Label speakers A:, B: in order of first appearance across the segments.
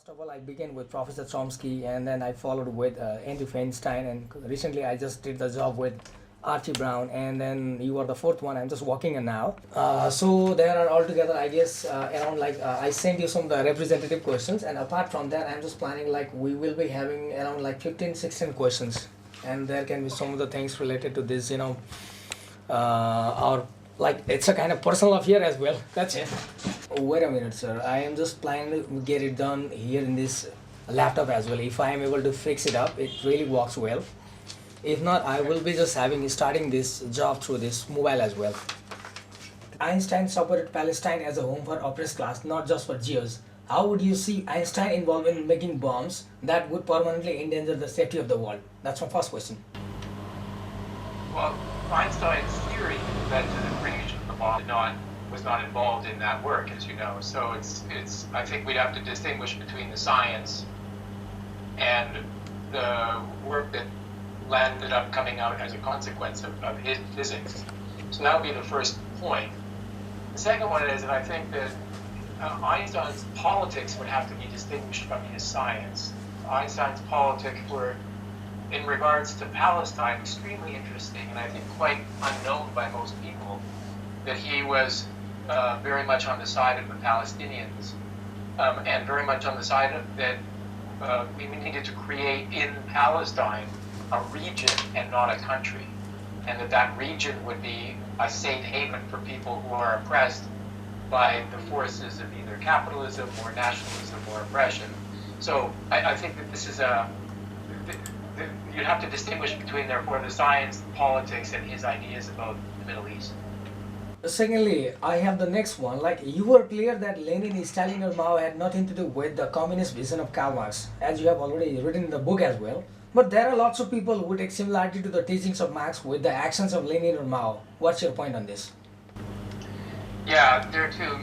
A: First of all, I began with Professor Chomsky, and then I followed with Andrew Feinstein, and recently I just did the job with Archie Brown, and then you are the fourth one. I'm just walking in now. So there are altogether, I guess, around I sent you some of the representative questions, and apart from that, I'm just planning we will be having around 15, 16 questions, and there can be some of the things related to this, or it's a kind of personal affair as well. That's it. Wait a minute, sir. I am just planning to get it done here in this laptop as well. If I am able to fix it up, it really works well. If not, I will be just starting this job through this mobile as well. Einstein supported Palestine as a home for oppressed class, not just for Jews. How would you see Einstein involved in making bombs that would permanently endanger the safety of the world? That's my first question.
B: Well, Einstein's theory that the creation of the bomb was not involved in that work, as you know. So I think we'd have to distinguish between the science and the work that landed up coming out as a consequence of his physics. So that would be the first point. The second one is that I think that Einstein's politics would have to be distinguished from his science. Einstein's politics were, in regards to Palestine, extremely interesting, and I think quite unknown by most people, that he was very much on the side of the Palestinians, and very much on the side of that we needed to create in Palestine a region and not a country, and that region would be a safe haven for people who are oppressed by the forces of either capitalism or nationalism or oppression. So I think that this is you'd have to distinguish between, therefore, the science, the politics, and his ideas about the Middle East.
A: Secondly, I have the next one. You were clear that Lenin, Stalin, or Mao had nothing to do with the communist vision of Karl Marx, as you have already written in the book as well. But there are lots of people who take similarity to the teachings of Marx with the actions of Lenin or Mao. What's your point on this?
B: Yeah, there too.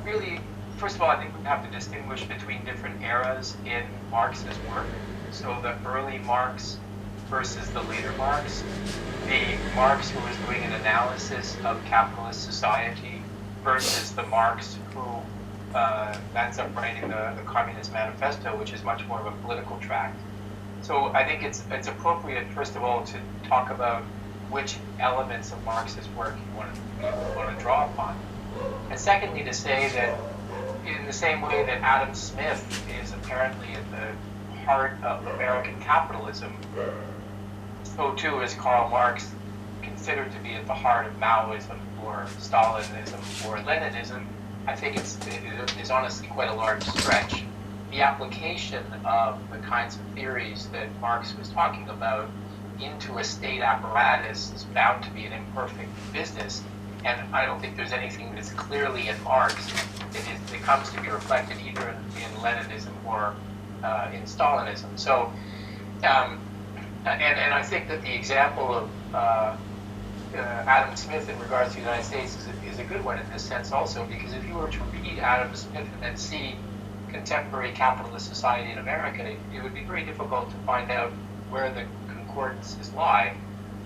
B: Really, first of all, I think we have to distinguish between different eras in Marx's work. So the early Marx versus the later Marx. The Marx who was doing an analysis of capitalist society versus the Marx who ends up writing the Communist Manifesto, which is much more of a political tract. So I think it's appropriate, first of all, to talk about which elements of Marx's work you want to draw upon. And secondly, to say that in the same way that Adam Smith is apparently at the heart of American capitalism, so too is Karl Marx considered to be at the heart of Maoism or Stalinism or Leninism. I think it is honestly quite a large stretch. The application of the kinds of theories that Marx was talking about into a state apparatus is bound to be an imperfect business, and I don't think there's anything that's clearly in Marx that comes to be reflected either in Leninism or in Stalinism. So, and I think that the example of Adam Smith in regards to the United States is a good one in this sense also, because if you were to read Adam Smith and then see contemporary capitalist society in America, it would be very difficult to find out where the concordances lie.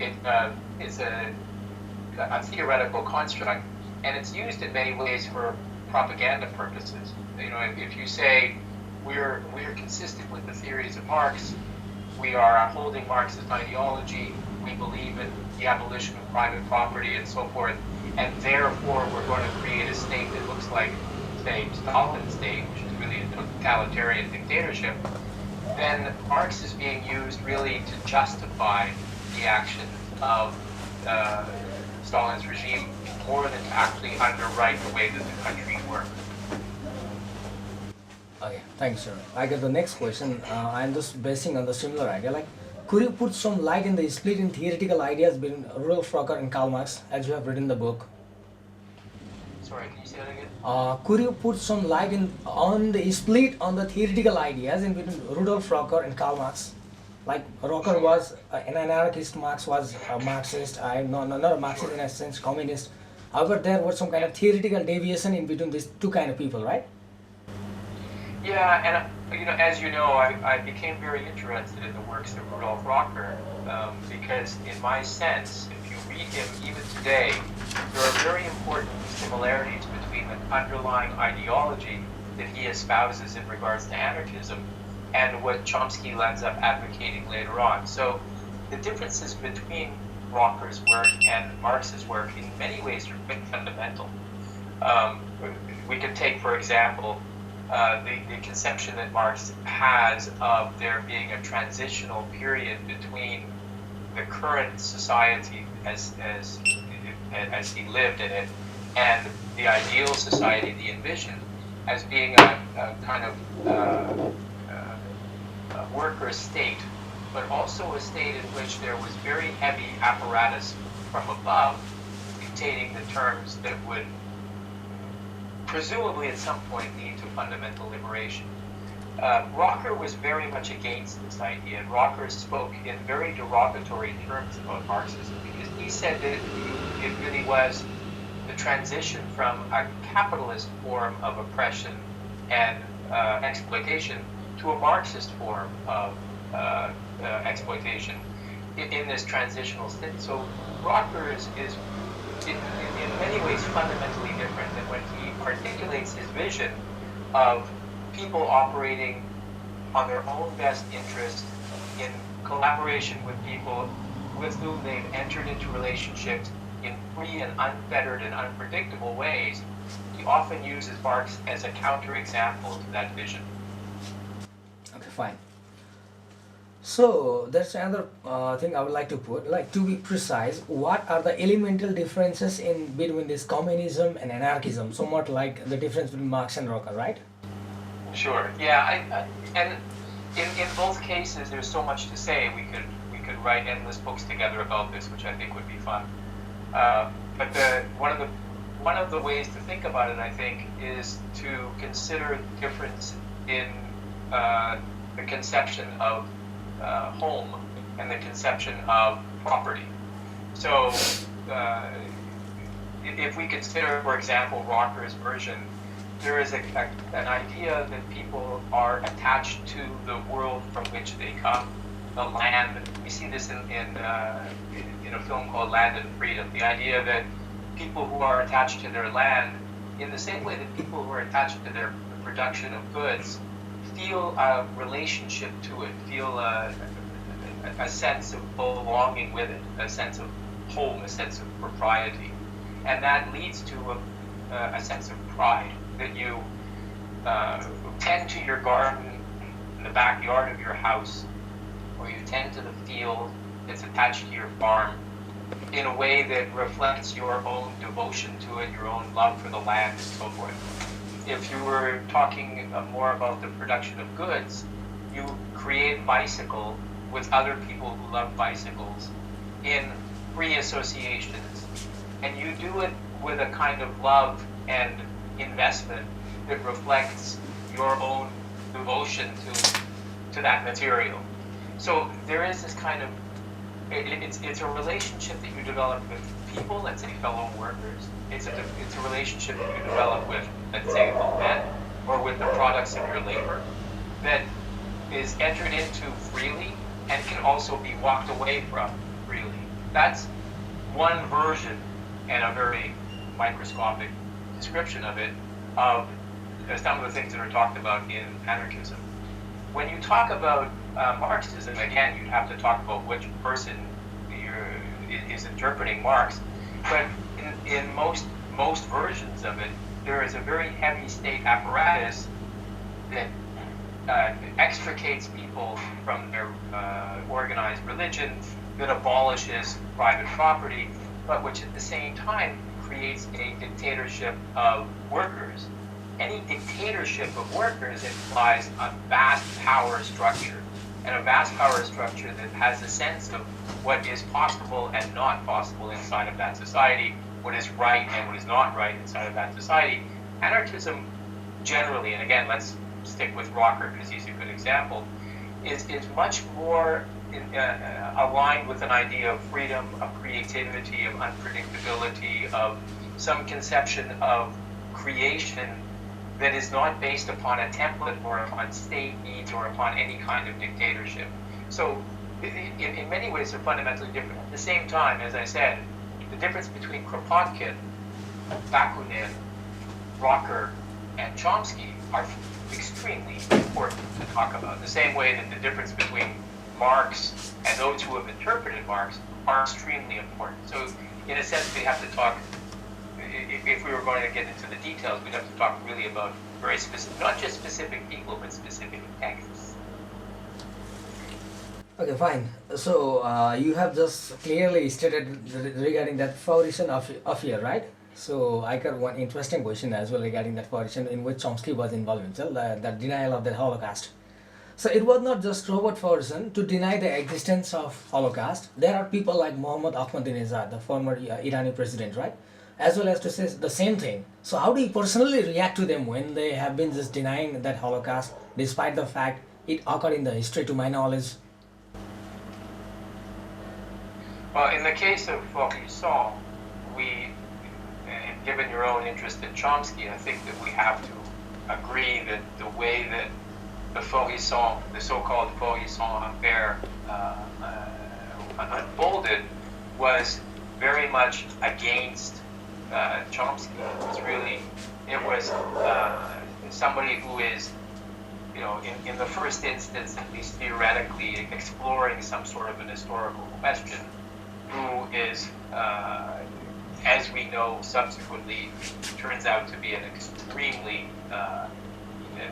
B: It's a theoretical construct, and it's used in many ways for propaganda purposes. If you say we're consistent with the theories of Marx, we are upholding Marxist ideology, we believe in the abolition of private property and so forth, and therefore we're going to create a state that looks like, say, Stalin's state, which is really a totalitarian dictatorship, then Marx is being used really to justify the action of Stalin's regime more than to actually underwrite the way that the country works.
A: Okay, thanks, sir. I got the next question. I'm just basing on the similar idea. Could you put some light in the split in theoretical ideas between Rudolf Rocker and Karl Marx, as you have written in the book?
B: Sorry, can you say that again?
A: Could you put some light on the split on the theoretical ideas in between Rudolf Rocker and Karl Marx? Rocker was an anarchist, Marx was a Marxist. I'm not a Marxist in a sense, communist. However, there was some kind of theoretical deviation in between these two kind of people, right?
B: Yeah, and as you know, I became very interested in the works of Rudolf Rocker because, in my sense, if you read him even today, there are very important similarities between the underlying ideology that he espouses in regards to anarchism and what Chomsky ends up advocating later on. So the differences between Rocker's work and Marx's work in many ways are quite fundamental. We could take, for example, the conception that Marx has of there being a transitional period between the current society as he lived in it and the ideal society that he envisioned as being a kind of a worker state, but also a state in which there was very heavy apparatus from above dictating the terms that would presumably at some point lead to fundamental liberation. Rocker was very much against this idea, and Rocker spoke in very derogatory terms about Marxism because he said that it really was the transition from a capitalist form of oppression and exploitation to a Marxist form of exploitation in this transitional state. So Rocker is in many ways fundamentally different than when he articulates his vision of people operating on their own best interest in collaboration with people with whom they've entered into relationships in free and unfettered and unpredictable ways. He often uses Marx as a counterexample to that vision.
A: Okay, fine. So that's another thing I would like to put, like to be precise, what are the elemental differences in between this communism and anarchism, somewhat like the difference between Marx and Rocker, right?
B: Sure. Yeah. And in both cases, there's so much to say. We could write endless books together about this, which I think would be fun. But one of the ways to think about it, I think, is to consider the difference in the conception of home and the conception of property. So if we consider, for example, Rocker's version, there is an idea that people are attached to the world from which they come, the land. We see this in a film called Land and Freedom, the idea that people who are attached to their land, in the same way that people who are attached to their production of goods, feel a relationship to it, feel a sense of belonging with it, a sense of home, a sense of propriety. And that leads to a sense of pride, that you tend to your garden in the backyard of your house, or you tend to the field that's attached to your farm in a way that reflects your own devotion to it, your own love for the land, and so forth. If you were talking more about the production of goods, you create a bicycle with other people who love bicycles in free associations, and you do it with a kind of love and investment that reflects your own devotion to that material. So there is this kind of, it's a relationship that you develop with people, let's say fellow workers. It's a relationship that you develop with, let's say, the land, or with the products of your labor, that is entered into freely and can also be walked away from freely. That's one version, and a very microscopic description of it, of some of the things that are talked about in anarchism. When you talk about Marxism, again, you'd have to talk about which person is interpreting Marx. But in most versions of it, there is a very heavy state apparatus that extricates people from their organized religion, that abolishes private property, but which at the same time creates a dictatorship of workers. Any dictatorship of workers implies a vast power structure, and a vast power structure that has a sense of what is possible and not possible inside of that society, what is right and what is not right inside of that society. Anarchism generally, and again, let's stick with Rocker because he's a good example, is much more aligned with an idea of freedom, of creativity, of unpredictability, of some conception of creation that is not based upon a template or upon state needs or upon any kind of dictatorship. So in many ways they're fundamentally different. At the same time, as I said, the difference between Kropotkin, Bakunin, Rocker, and Chomsky are extremely important to talk about. The same way that the difference between Marx and those who have interpreted Marx are extremely important. So in a sense, we have to talk, if we were going to get into the details, we'd have to talk really about very specific, not just specific people, but specific texts.
A: Okay, fine. So you have just clearly stated regarding that foundation of here, right? So I got one interesting question as well regarding that foundation in which Chomsky was involved in, so the denial of the Holocaust. So it was not just Robert Fordson to deny the existence of Holocaust. There are people like Mohammad Ahmadinejad, the former Iranian president, right? As well as to say the same thing. So how do you personally react to them when they have been just denying that Holocaust, despite the fact it occurred in the history, to my knowledge?
B: Well, in the case of Fordson, and given your own interest in Chomsky, I think that we have to agree that the way that the Fordson, the so-called Fordson affair, unfolded was very much against Chomsky. It was somebody who is, in the first instance, at least theoretically, exploring some sort of an historical question, who is, as we know, subsequently turns out to be an extremely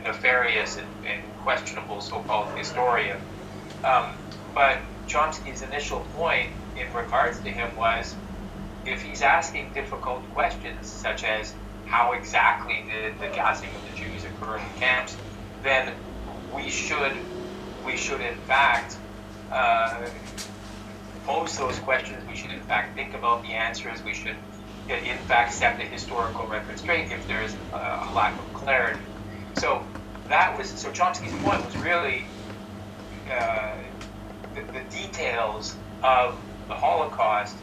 B: nefarious and questionable so-called historian. But Chomsky's initial point in regards to him was, if he's asking difficult questions, such as how exactly did the gassing of the Jews occur in the camps, then we should in fact pose those questions. We should in fact think about the answers. We should in fact set the historical record straight if there is a lack of clarity. So Chomsky's point was really the details of the Holocaust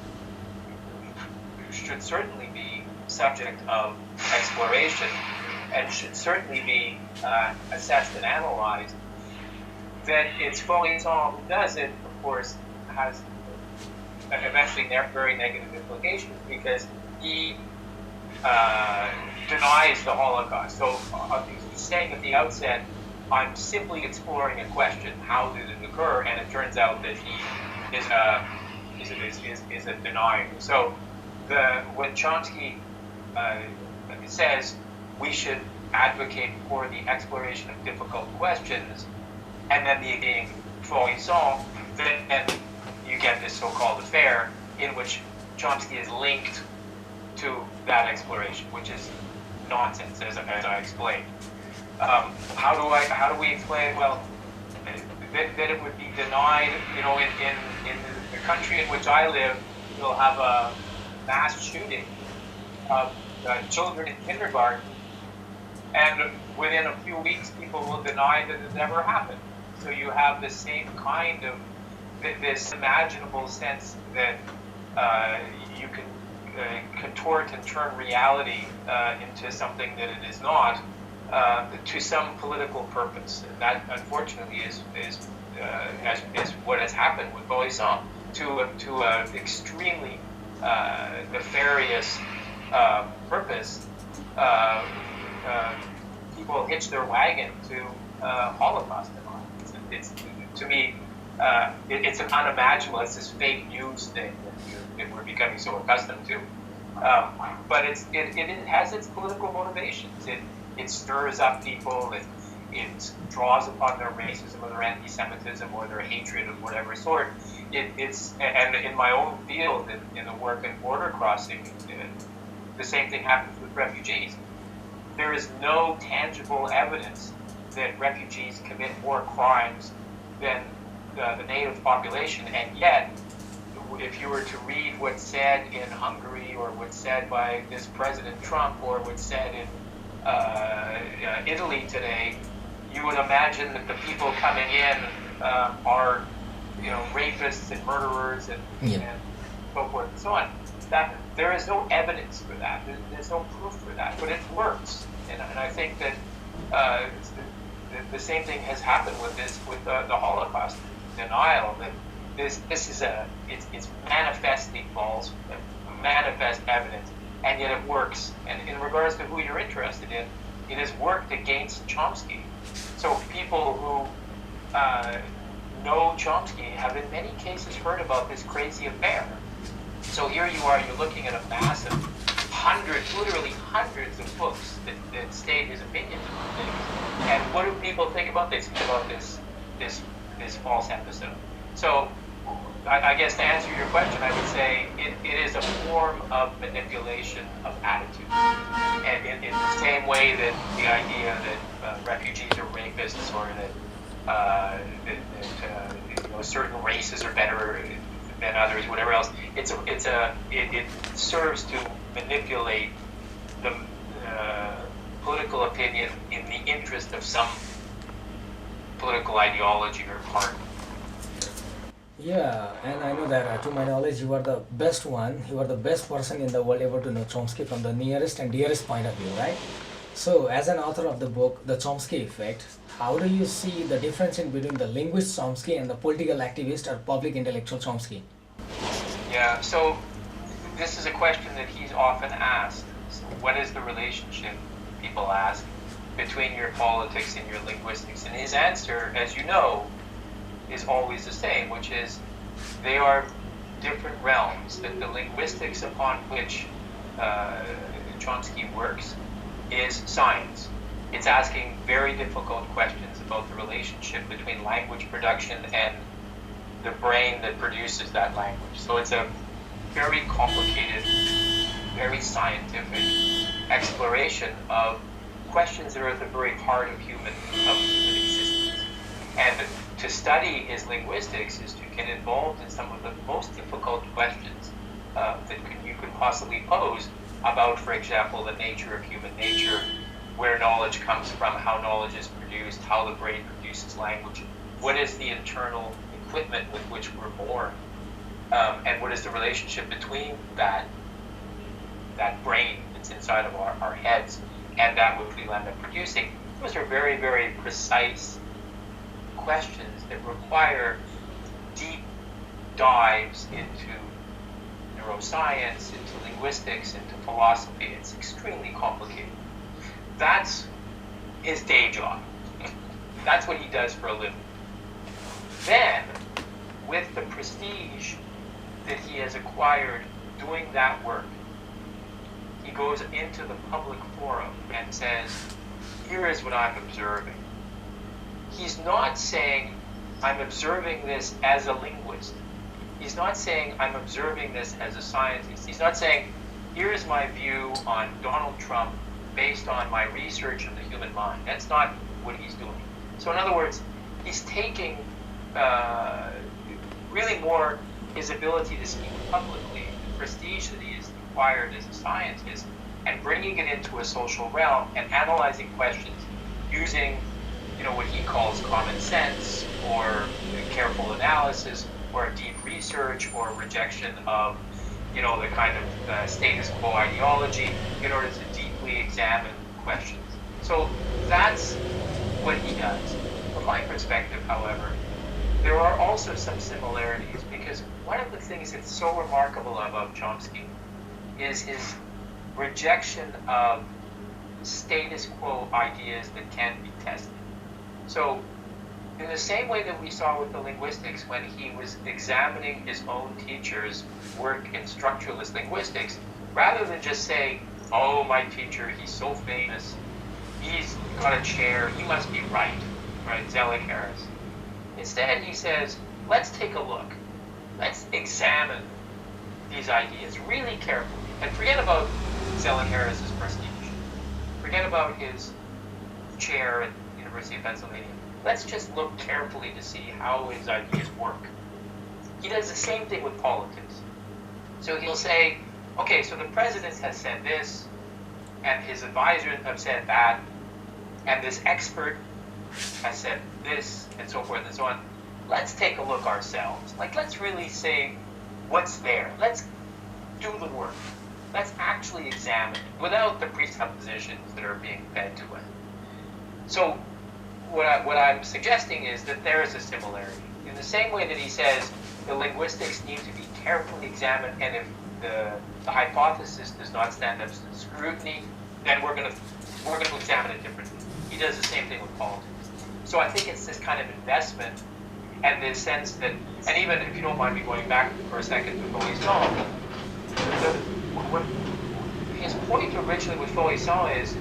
B: should certainly be subject of exploration and should certainly be assessed and analyzed. That it's Fordson who does it, of course, has eventually very negative implications because he denies the Holocaust. So he's saying at the outset, I'm simply exploring a question, how did it occur? And it turns out that he is a denier. So when Chomsky says we should advocate for the exploration of difficult questions, and then being Fordson, then you get this so-called affair in which Chomsky is linked to that exploration, which is nonsense, as I explained. How do we explain? Well, that it would be denied. In the country in which I live, you'll have a mass shooting of children in kindergarten, and within a few weeks, people will deny that it ever happened. So you have the same kind of this imaginable sense that you can contort and turn reality into something that it is not, to some political purpose. And that, unfortunately, is what has happened with Fordson to an extremely nefarious purpose. People hitch their wagon to Holocaust denial. It's to me, it's an unimaginable. It's this fake news thing that we're becoming so accustomed to. But it has its political motivations. It stirs up people. It draws upon their racism or their anti-Semitism or their hatred of whatever sort. And in my own field, in the work in border crossing, the same thing happens with refugees. There is no tangible evidence that refugees commit more crimes than the native population, and yet, if you were to read what's said in Hungary or what's said by this President Trump or what's said in Italy today, you would imagine that the people coming in are, rapists and murderers and so forth and so on. That there is no evidence for that. There's no proof for that, but it works. And I think that the same thing has happened with the Holocaust denial. That this is it's manifestly false, manifest evidence, and yet it works. And in regards to who you're interested in, it has worked against Chomsky. So people who know Chomsky have in many cases heard about this crazy affair. So here you are, you're looking at a mass of literally hundreds of books that state his opinions on things. And what do people think about this false episode? So I guess to answer your question, I would say it is a form of manipulation of attitude. And in the same way that the idea that refugees are rapists or that certain races are better than others, whatever else, it serves to manipulate the political opinion in the interest of some political ideology or party.
A: Yeah, and I know that to my knowledge, you are the best one. You are the best person in the world able to know Chomsky from the nearest and dearest point of view, right? So, as an author of the book, The Chomsky Effect, how do you see the difference in between the linguist Chomsky and the political activist or public intellectual Chomsky?
B: Yeah, so this is a question that he's often asked. So what is the relationship, people ask, between your politics and your linguistics? And his answer, as you know, is always the same, which is they are different realms. That the linguistics upon which Chomsky works is science. It's asking very difficult questions about the relationship between language production and the brain that produces that language. So it's a very complicated, very scientific exploration of questions that are at the very heart of human existence. And to study his linguistics is to get involved in some of the most difficult questions that you could possibly pose about, for example, the nature of human nature, where knowledge comes from, how knowledge is produced, how the brain produces language, what is the internal equipment with which we're born, and what is the relationship between that brain that's inside of our heads and that which we end up producing. Those are very, very precise questions that require deep dives into neuroscience, into linguistics, into philosophy. It's extremely complicated. That's his day job. That's what he does for a living. Then, with the prestige that he has acquired doing that work, he goes into the public forum and says, here is what I'm observing. He's not saying, I'm observing this as a linguist. He's not saying, I'm observing this as a scientist. He's not saying, here is my view on Donald Trump based on my research of the human mind. That's not what he's doing. So in other words, he's taking really more his ability to speak publicly, the prestige that he has acquired as a scientist, and bringing it into a social realm and analyzing questions using, what he calls common sense or careful analysis or deep research or rejection of, the kind of status quo ideology in order to deeply examine questions. So that's what he does. From my perspective, however, there are also some similarities, because one of the things that's so remarkable about Chomsky is his rejection of status quo ideas that can be tested. So, in the same way that we saw with the linguistics, when he was examining his own teacher's work in structuralist linguistics, rather than just say, oh, my teacher, he's so famous, he's got a chair, he must be right, Zelig Harris. Instead, he says, let's take a look. Let's examine these ideas really carefully. And forget about Zelig Harris's prestige. Forget about his chair at the University of Pennsylvania. Let's just look carefully to see how his ideas work. He does the same thing with politics. So he'll say, okay, so the president has said this, and his advisors have said that, and this expert has said this, and so forth and so on. Let's take a look ourselves. Let's really say what's there. Let's do the work. Let's actually examine it without the presuppositions that are being fed to us. So what I'm suggesting is that there is a similarity. In the same way that he says the linguistics need to be carefully examined, and if the hypothesis does not stand up to scrutiny, then we're going to we're going to examine it differently. He does the same thing with politics. So I think it's this kind of investment and this sense that, and even if you don't mind me going back for a second to Feuillet, his point originally with Feuillet is,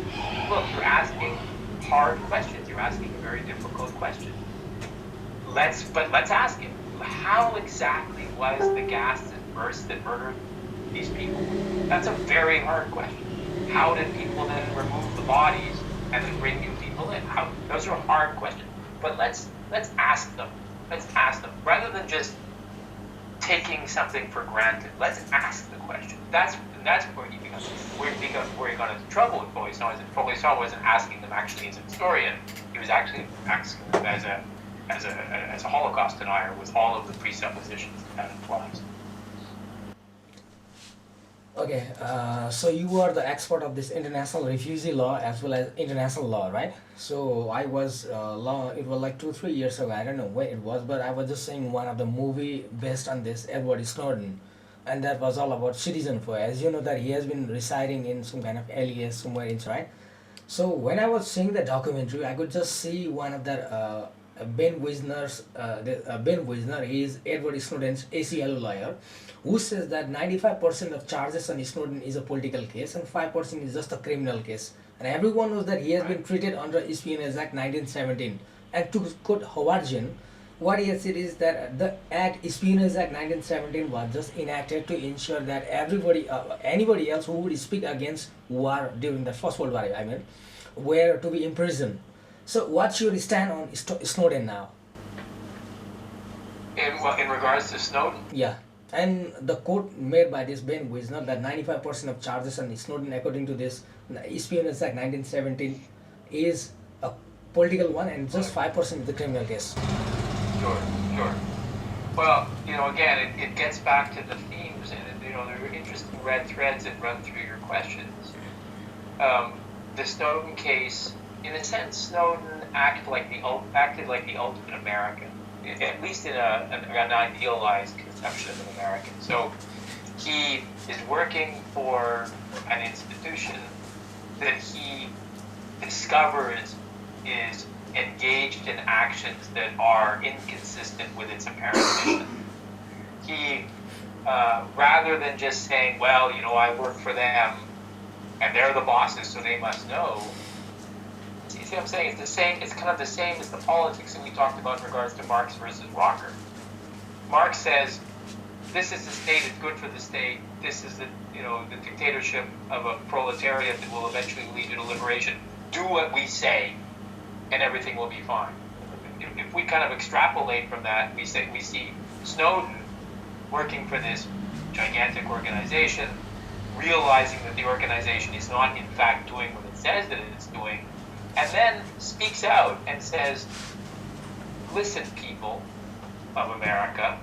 B: look, you're asking hard questions. You're asking a very difficult question. Let's ask him, how exactly was the gas that burst that murdered these people? That's a very hard question. How did people then remove the bodies and then bring new people in? Those are hard questions. But let's ask them. Let's ask them rather than just taking something for granted. Let's ask the question. That's where he becomes where he got into trouble with Feuillet. Is that Feuillet wasn't asking them actually as a historian. He was actually asking them as a Holocaust denier with all of the presuppositions that implies.
A: Okay, so you are the expert of this international refugee law as well as international law, right? So I was law. It was like 2-3 years ago. I don't know where it was, but I was just seeing one of the movie based on this Edward Snowden, and that was all about citizen for. As you know that he has been residing in some kind of alias somewhere in, right? So when I was seeing the documentary, I could just see one of that Ben Wisner's. Ben Wisner, he is Edward Snowden's ACLU lawyer, who says that 95% of charges on Snowden is a political case and 5% is just a criminal case. And everyone knows that he has been treated under Espionage Act 1917. And to quote Howardian, what he has said is that the Espionage Act 1917 was just enacted to ensure that anybody else who would speak against war during the First World War, were to be imprisoned. So what's your stand on Snowden now?
B: In regards to Snowden?
A: Yeah. And the quote made by this Ben Wisner that 95% of charges on Snowden, according to this Espionage Act 1917, is a political one and just 5% is the criminal case.
B: Sure. Well, again, it gets back to the themes, and there are interesting red threads that run through your questions. The Snowden case, in a sense, Snowden acted like the ultimate American, at least in an idealized conception of an American. So he is working for an institution that he discovers is engaged in actions that are inconsistent with its apparent mission. He, rather than just saying, well, I work for them and they're the bosses, so they must know. See what I'm saying? It's the same. It's kind of the same as the politics that we talked about in regards to Marx versus Rocker. Marx says, this is the state, it's good for the state. This is the dictatorship of a proletariat that will eventually lead to liberation. Do what we say, and everything will be fine. If we kind of extrapolate from that, we see Snowden working for this gigantic organization, realizing that the organization is not in fact doing what it says that it's doing, and then speaks out and says, listen, people of America,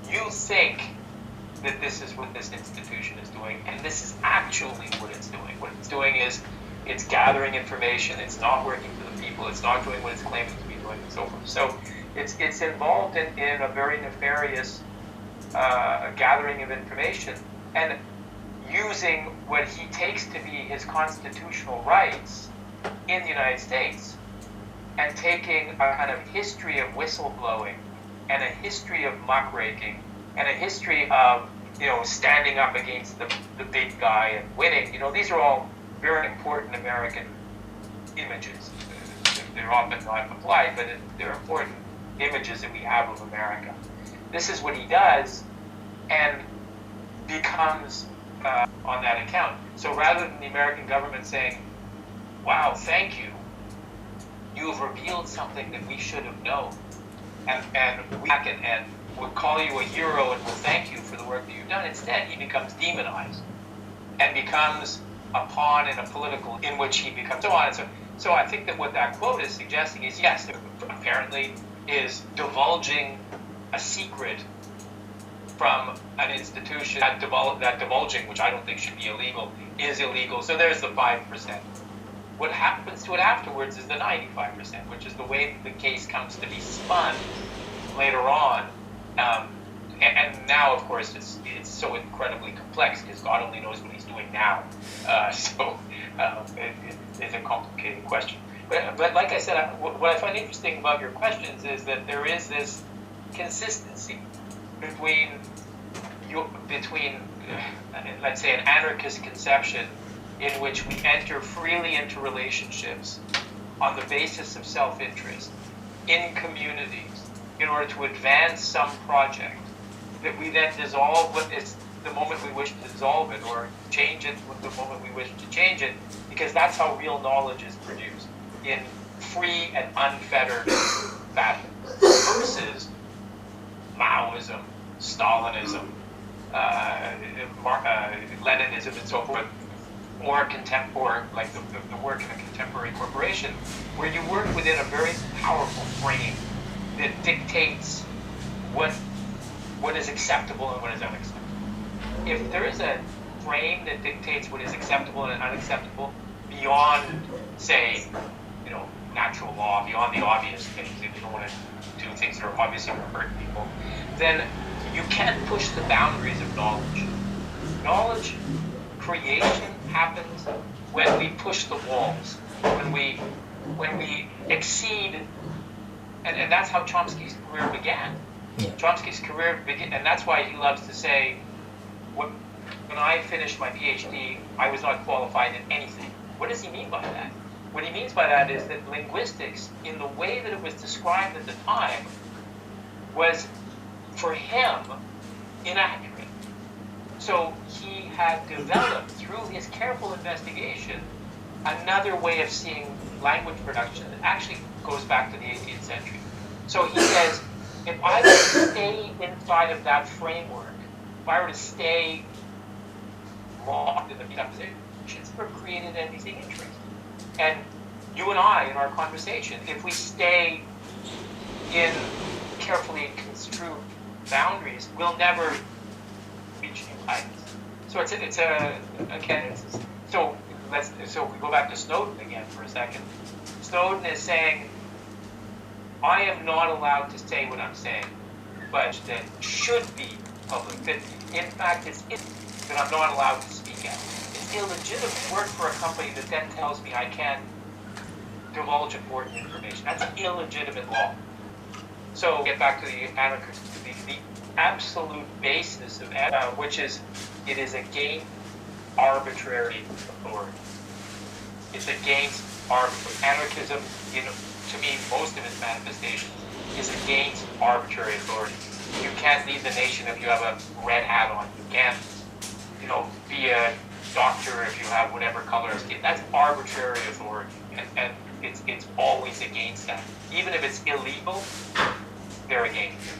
B: you think that this is what this institution is doing, and this is actually what it's doing. What it's doing is it's gathering information, it's not working for the people, it's not doing what it's claiming to be doing, and so forth. So it's involved in a very nefarious gathering of information and using what he takes to be his constitutional rights in the United States and taking a kind of history of whistleblowing and a history of muckraking and a history of standing up against the big guy and winning. These are all very important American images. They're often not applied, but they're important images that we have of America. This is what he does and becomes on that account. So rather than the American government saying, wow, thank you, you've revealed something that we should have known, and we'll call you a hero and we'll thank you for the work that you've done, instead he becomes demonized and becomes a pawn in a political in which he becomes so on. So I think that what that quote is suggesting is, yes, apparently is divulging a secret from an institution. That divulging, which I don't think should be illegal, is illegal. So there's the 5%. What happens to it afterwards is the 95%, which is the way that the case comes to be spun later on. And now, of course, it's so incredibly complex because God only knows what he's doing now. So it's a complicated question. But like I said, what I find interesting about your questions is that there is this consistency between let's say, an anarchist conception in which we enter freely into relationships on the basis of self-interest in communities in order to advance some project that we then dissolve the moment we wish to dissolve it, or change it with the moment we wish to change it, because that's how real knowledge is produced, in free and unfettered fashion, versus Maoism, Stalinism, Leninism, and so forth, more contemporary, like the work in a contemporary corporation, where you work within a very powerful frame that dictates what is acceptable and what is unacceptable. If there is a frame that dictates what is acceptable and unacceptable beyond, say, natural law, beyond the obvious things, if you don't want to do things that are obviously going to hurt people, then you can't push the boundaries of knowledge. Knowledge creation happens when we push the walls, when we exceed, and that's how Chomsky's career began.
A: Yeah.
B: Chomsky's career began, and that's why he loves to say, when I finished my PhD, I was not qualified in anything. What does he mean by that? What he means by that is that linguistics, in the way that it was described at the time, was, for him, inaccurate. So he had developed, through his careful investigation, another way of seeing language production that actually goes back to the 18th century. So he says, if I were to stay inside of that framework, if I were to stay locked in the presuppositions, never created anything interesting. And you and I, in our conversation, if we stay in carefully construed boundaries, we'll never reach new heights. So so if we go back to Snowden again for a second, Snowden is saying, I am not allowed to say what I'm saying, but that should be public. That in fact that I'm not allowed to speak out. It's illegitimate work for a company that then tells me I can't divulge important information. That's illegitimate law. So get back to the anarchist, the absolute basis of which is it is against arbitrary authority. It's against anarchism. To me, most of its manifestations is against arbitrary authority. You can't lead the nation if you have a red hat on. You can't, be a doctor if you have whatever color of skin. That's arbitrary authority, and it's always against that. Even if it's illegal, they're against it.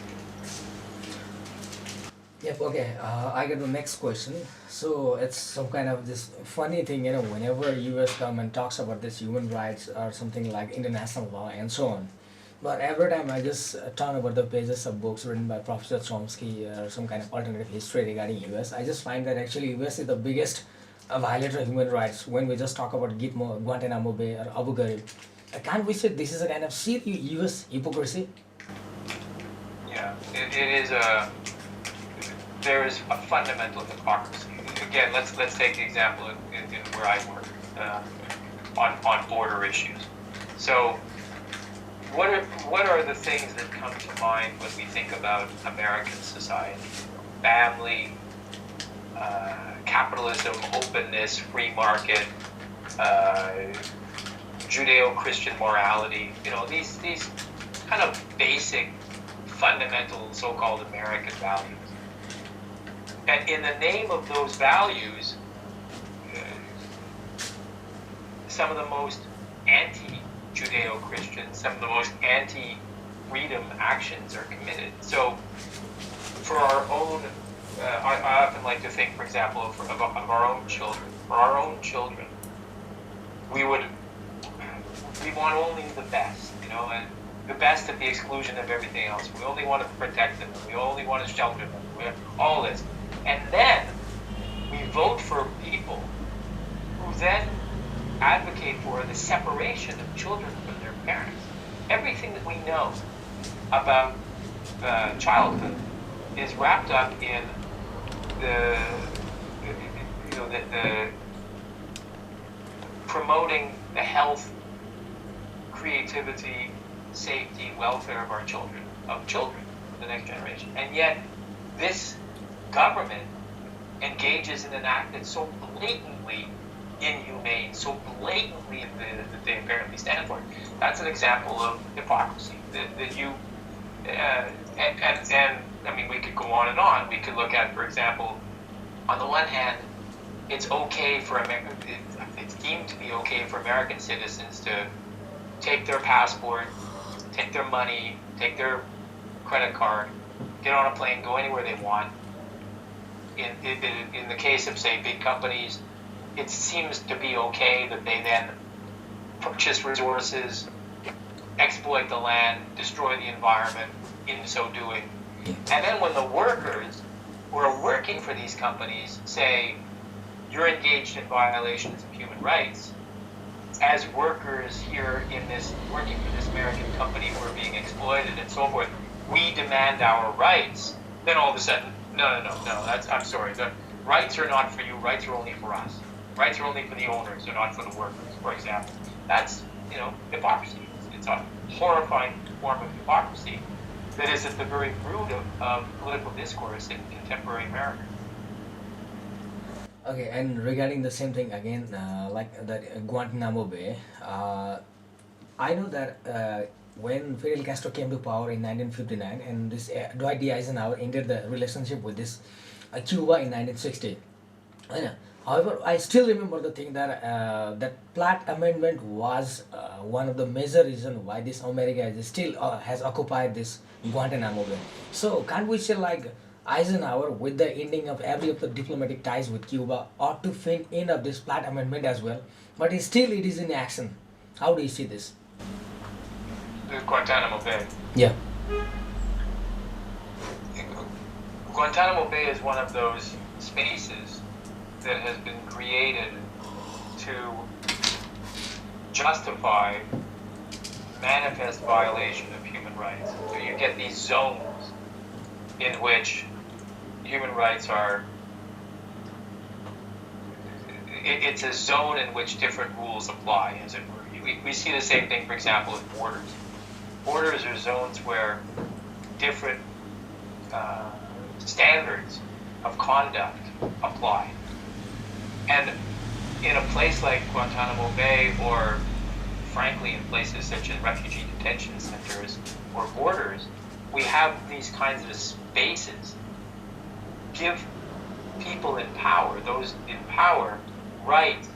A: Yep, okay. I get the next question. So it's some kind of this funny thing, whenever US government talks about this human rights or something like international law and so on. But every time I just turn over the pages of books written by Professor Chomsky or some kind of alternative history regarding US, I just find that actually US is the biggest violator of human rights when we just talk about Gitmo, Guantanamo Bay or Abu Ghraib. Can't we say this is a kind of serious US hypocrisy?
B: Yeah, there is a fundamental hypocrisy. Again, let's take the example in where I work on border issues. So, what are the things that come to mind when we think about American society? Family, capitalism, openness, free market, Judeo-Christian morality. These kind of basic, fundamental, so-called American values. And in the name of those values, some of the most anti-Judeo-Christian, some of the most anti-freedom actions are committed. So, for our own, I often like to think, for example, of our own children. For our own children, we want only the best, and the best at the exclusion of everything else. We only want to protect them. We only want to shelter them. We have all this. And then we vote for people who then advocate for the separation of children from their parents. Everything that we know about childhood is wrapped up in the promoting the health, creativity, safety, welfare of our children, the next generation. And yet, this government engages in an act that's so blatantly inhumane, so blatantly that they apparently stand for. That's an example of hypocrisy. That you, and I mean, we could go on and on. We could look at, for example, on the one hand, it's okay for it's deemed to be okay for American citizens to take their passport, take their money, take their credit card, get on a plane, go anywhere they want. In the case of, say, big companies, it seems to be okay that they then purchase resources, exploit the land, destroy the environment in so doing. And then when the workers who are working for these companies say, you're engaged in violations of human rights, as workers here in this, working for this American company who are being exploited and so forth, we demand our rights, then all of a sudden, no, I'm sorry, the rights are not for you, rights are only for us. Rights are only for the owners, they're not for the workers, for example. That's, hypocrisy. It's a horrifying form of hypocrisy that is at the very root of political discourse in contemporary America.
A: Okay, and regarding the same thing again, like that Guantanamo Bay, I know that when Fidel Castro came to power in 1959 and this Dwight D. Eisenhower ended the relationship with this Cuba in 1960. However, I still remember the thing that that Platt Amendment was one of the major reasons why this America is still has occupied this Guantanamo Bay. So can't we say like Eisenhower, with the ending of every of the diplomatic ties with Cuba, ought to fill in of this Platt Amendment as well? But it is in action. How do you see this?
B: The Guantanamo Bay.
A: Yeah.
B: Guantanamo Bay is one of those spaces that has been created to justify manifest violation of human rights. So you get these zones in which human rights are, it's a zone in which different rules apply, as it were. We see the same thing, for example, in borders. Borders are zones where different standards of conduct apply. And in a place like Guantanamo Bay, or frankly in places such as refugee detention centers or borders, we have these kinds of spaces give people in power, those in power, rights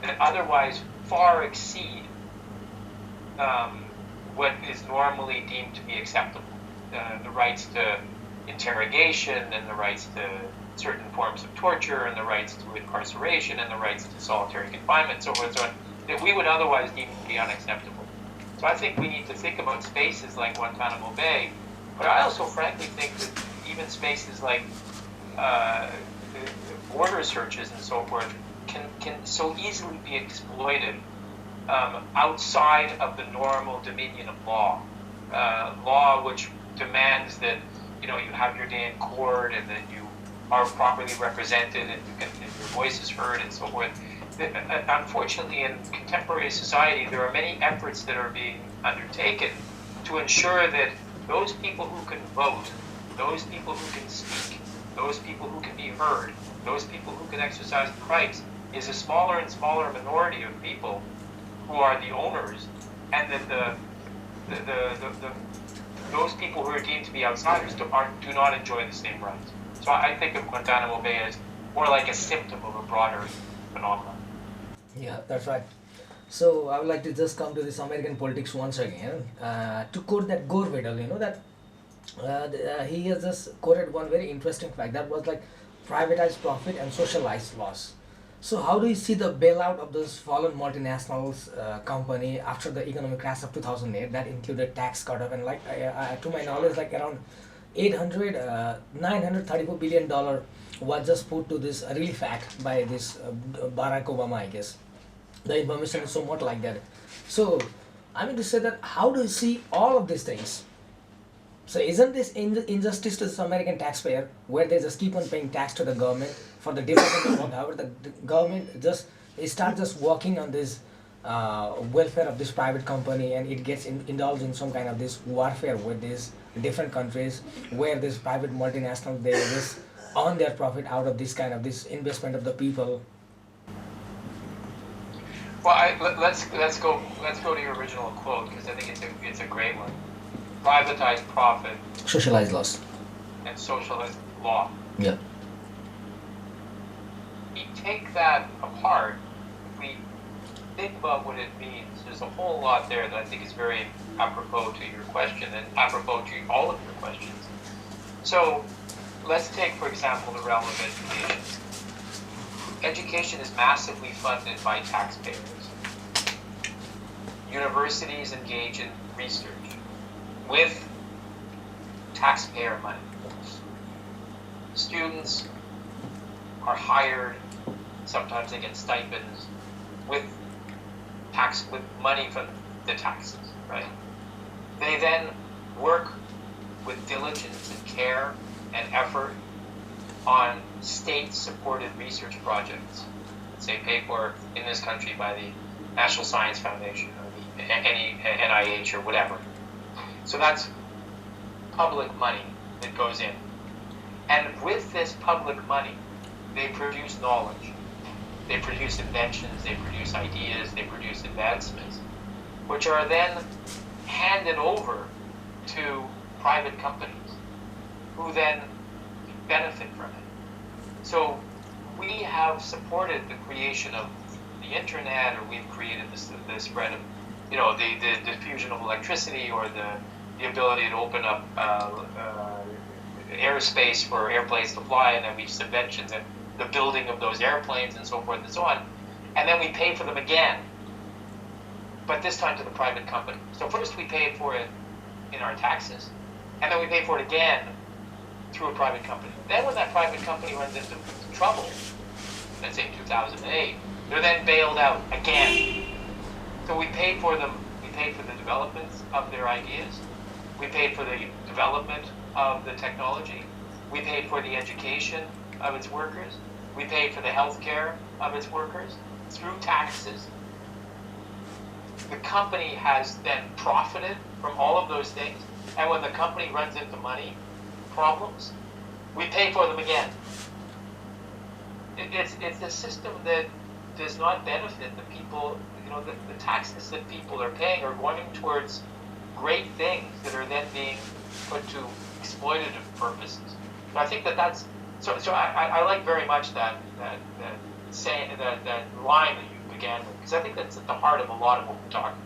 B: that otherwise far exceed what is normally deemed to be acceptable. The rights to interrogation, and the rights to certain forms of torture, and the rights to incarceration, and the rights to solitary confinement, so forth and so on, that we would otherwise deem to be unacceptable. So I think we need to think about spaces like Guantanamo Bay, but I also frankly think that even spaces like border searches and so forth can so easily be exploited outside of the normal dominion of law. Law which demands that you have your day in court, and that you are properly represented, and your voice is heard, and so forth. Unfortunately, in contemporary society, there are many efforts that are being undertaken to ensure that those people who can vote, those people who can speak, those people who can be heard, those people who can exercise the rights, is a smaller and smaller minority of people who are the owners, and that those people who are deemed to be outsiders do not enjoy the same rights. So I think of Guantanamo Bay as more like a symptom of a broader phenomenon.
A: Yeah, that's right. So I would like to just come to this American politics once again. To quote that Gore Vidal, he has just quoted one very interesting fact that was like privatized profit and socialized loss. So how do you see the bailout of those fallen multinationals company after the economic crash of 2008 that included tax cut off, and like to my knowledge like around 934 billion dollar was just put to this relief act by this Barack Obama, I guess. The information is somewhat like that. So I mean to say that how do you see all of these things? So isn't this injustice to the American taxpayer, where they just keep on paying tax to the government for the development of work? However, the government just he starts just working on this welfare of this private company, and it gets indulged in some kind of this warfare with these different countries, where this private multinational, they just earn their profit out of this kind of this investment of the people.
B: Well, let's go to your original quote, because I think it's a great one. Privatized profit
A: Socialized loss.
B: and socialist law.
A: Yeah.
B: We take that apart. If we think about what it means, there's a whole lot there that I think is very apropos to your question and apropos to all of your questions. So let's take, for example, the realm of education. Education is massively funded by taxpayers. Universities engage in research with taxpayer money. Students are hired, sometimes they get stipends, with money from the taxes, right? They then work with diligence and care and effort on state-supported research projects, say paid for in this country by the National Science Foundation or the NIH or whatever. So that's public money that goes in. And with this public money, they produce knowledge. They produce inventions, they produce ideas, they produce advancements, which are then handed over to private companies, who then benefit from it. So we have supported the creation of the internet, or we've created the spread of, the diffusion of electricity, or the ability to open up airspace for airplanes to fly, and then we subvention the building of those airplanes and so forth and so on. And then we pay for them again, but this time to the private company. So first we paid for it in our taxes, and then we pay for it again through a private company. Then when that private company runs into trouble, let's say 2008, they're then bailed out again. So we paid for them, we paid for the development of their ideas, we paid for the development of the technology, we paid for the education of its workers, we paid for the health care of its workers through taxes. The company has then profited from all of those things, and when the company runs into money problems, we pay for them again. It's a system that does not benefit the people. The taxes that people are paying are going towards great things that are then being put to exploitative purposes. So I think that's so. I like very much that line that you began with, because I think that's at the heart of a lot of what we're talking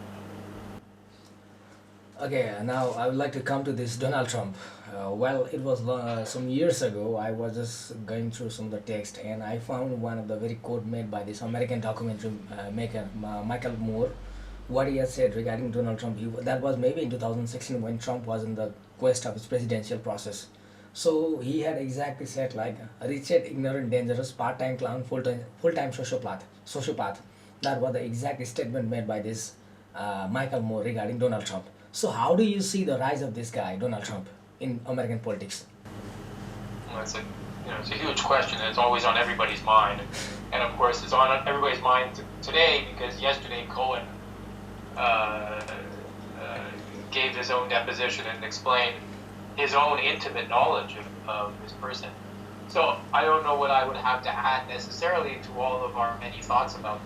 B: about.
A: Okay, now I would like to come to this Donald Trump. Well, it was some years ago. I was just going through some of the text, and I found one of the very quote made by this American documentary maker, Michael Moore. What he has said regarding Donald Trump, that was maybe in 2016 when Trump was in the quest of his presidential process. So he had exactly said like, wretched, ignorant, dangerous, part-time clown, full-time sociopath. That was the exact statement made by this Michael Moore regarding Donald Trump. So how do you see the rise of this guy, Donald Trump, in American politics?
B: Well, it's a huge question, and it's always on everybody's mind. And of course, it's on everybody's mind today, because yesterday Cohen gave his own deposition and explained his own intimate knowledge of this person. So I don't know what I would have to add necessarily to all of our many thoughts about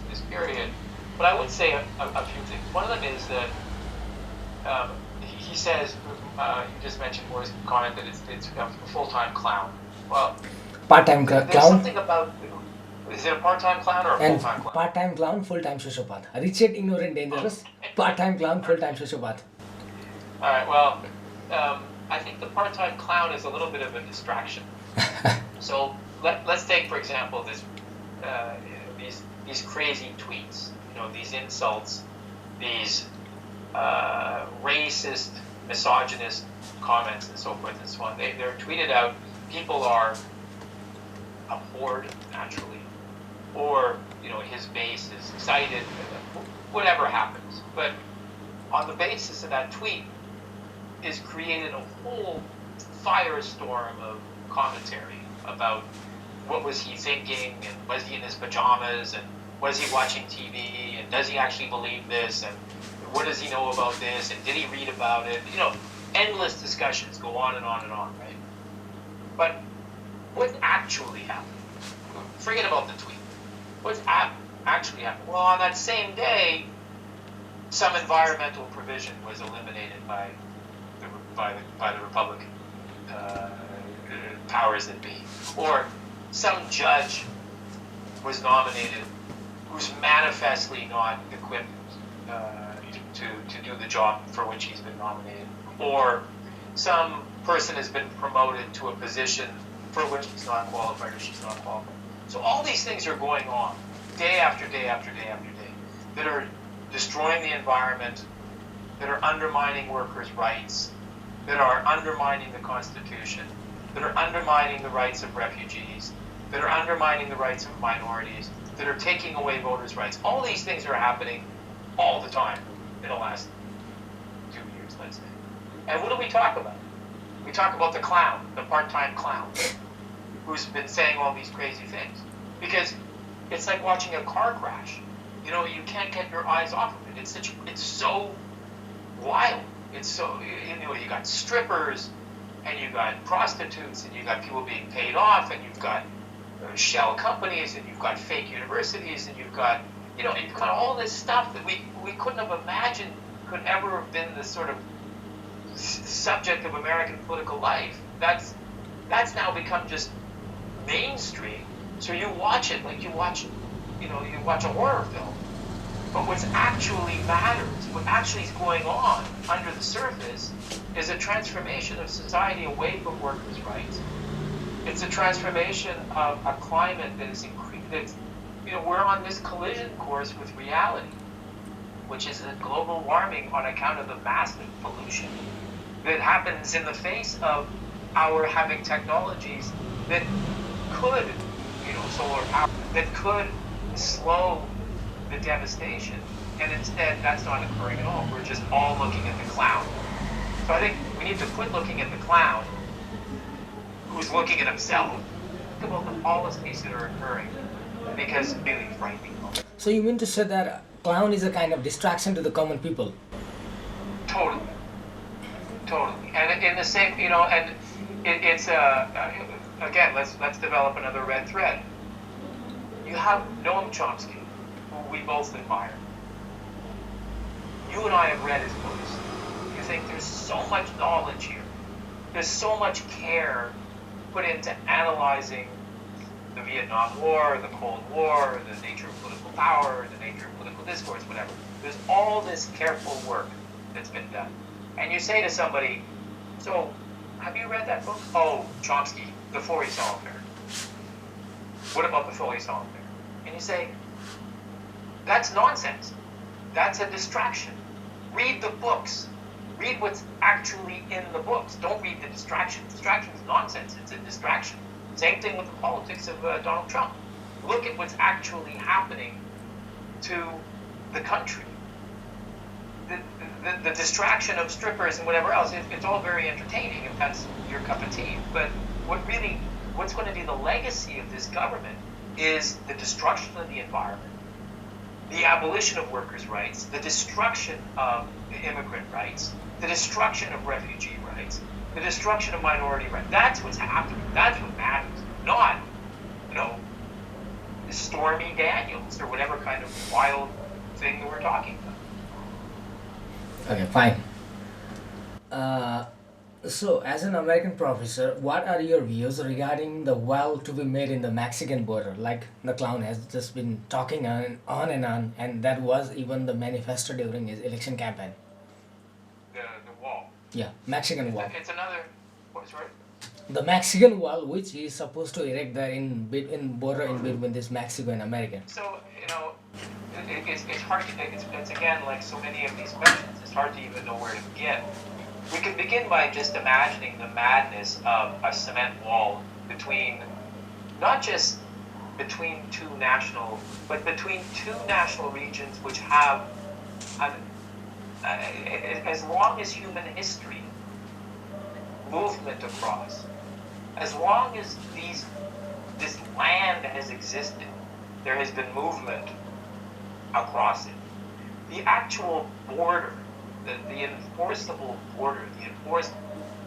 B: this period, but I would say a few things. One of them is that he says, you just mentioned Moore's comment that it's a full-time clown. Well,
A: part-time
B: there's
A: clown
B: something about, is it a part-time clown or a
A: and
B: full-time clown?
A: part-time clown, full-time sociopath. Wretched, ignorant, dangerous, part-time clown, full-time sociopath.
B: All right, well, I think the part-time clown is a little bit of a distraction. So let's take, for example, these crazy tweets, these insults, these racist, misogynist comments and so forth and so on. They're tweeted out. People are abhorred naturally, or his base is excited, whatever happens. But on the basis of that tweet is created a whole firestorm of commentary about what was he thinking, and was he in his pajamas, and was he watching TV, and does he actually believe this, and what does he know about this, and did he read about it? Endless discussions go on and on and on, right? But what actually happened? Forget about the tweet. What's actually happened? Well, on that same day, some environmental provision was eliminated by the Republican powers that be, or some judge was nominated who's manifestly not equipped to do the job for which he's been nominated, or some person has been promoted to a position for which he's not qualified or she's not qualified. So all these things are going on day after day after day after day that are destroying the environment, that are undermining workers' rights, that are undermining the Constitution, that are undermining the rights of refugees, that are undermining the rights of minorities, that are taking away voters' rights. All these things are happening all the time in the last 2 years, let's say. And what do we talk about? We talk about the clown, the part-time clown, who's been saying all these crazy things. Because it's like watching a car crash. You can't get your eyes off of it. It's so wild. It's so, you got strippers, and you got prostitutes, and you got people being paid off, and you've got shell companies, and you've got fake universities, and you've got all this stuff that we couldn't have imagined could ever have been the sort of subject of American political life. That's now become just mainstream. So you watch it like you watch a horror film. But what's actually matters, what actually is going on under the surface, is a transformation of society away from workers' rights. It's a transformation of a climate that is we're on this collision course with reality, which is a global warming on account of the massive pollution that happens in the face of our having technologies that could, solar power, that could slow the devastation. And instead, that's not occurring at all. We're just all looking at the clown. So I think we need to quit looking at the clown who's looking at himself. Think about the policies that are occurring, because it's really frightening.
A: So you mean to say that clown is a kind of distraction to the common people?
B: Totally. And in the same, and it's again, let's develop another red thread. You have Noam Chomsky, who we both admire. You and I have read his books. You think there's so much knowledge here. There's so much care put into analyzing the Vietnam War, the Cold War, the nature of political power, the nature of political discourse, whatever. There's all this careful work that's been done. And you say to somebody, so, have you read that book? Oh, Chomsky, the Fourier affair. What about the Fourier affair? And you say, that's nonsense. That's a distraction. Read the books. Read what's actually in the books. Don't read the distraction. Distraction is nonsense. It's a distraction. Same thing with the politics of Donald Trump. Look at what's actually happening to the country. The distraction of strippers and whatever else, it's all very entertaining if that's your cup of tea. But what's going to be the legacy of this government is the destruction of the environment, the abolition of workers' rights, the destruction of immigrant rights, the destruction of refugee rights, the destruction of minority rights. That's what's happening. That's what matters. Not, Stormy Daniels or whatever kind of wild thing that we're talking about.
A: Okay, fine. So, as an American professor, what are your views regarding the wall to be made in the Mexican border? Like the clown has just been talking on, and that was even the manifesto during his election campaign.
B: The wall.
A: Yeah, Mexican wall.
B: It's another. What's right?
A: The Mexican wall, which he is supposed to erect there in border in between this Mexico and America.
B: So it's hard to. It's again like so many of these questions. It's hard to even know where to begin. We could begin by just imagining the madness of a cement wall between, not just between two national, but between two national regions which have, as long as human history, movement across, as long as these this land has existed. There has been movement across it. The actual border, the enforceable border, the enforced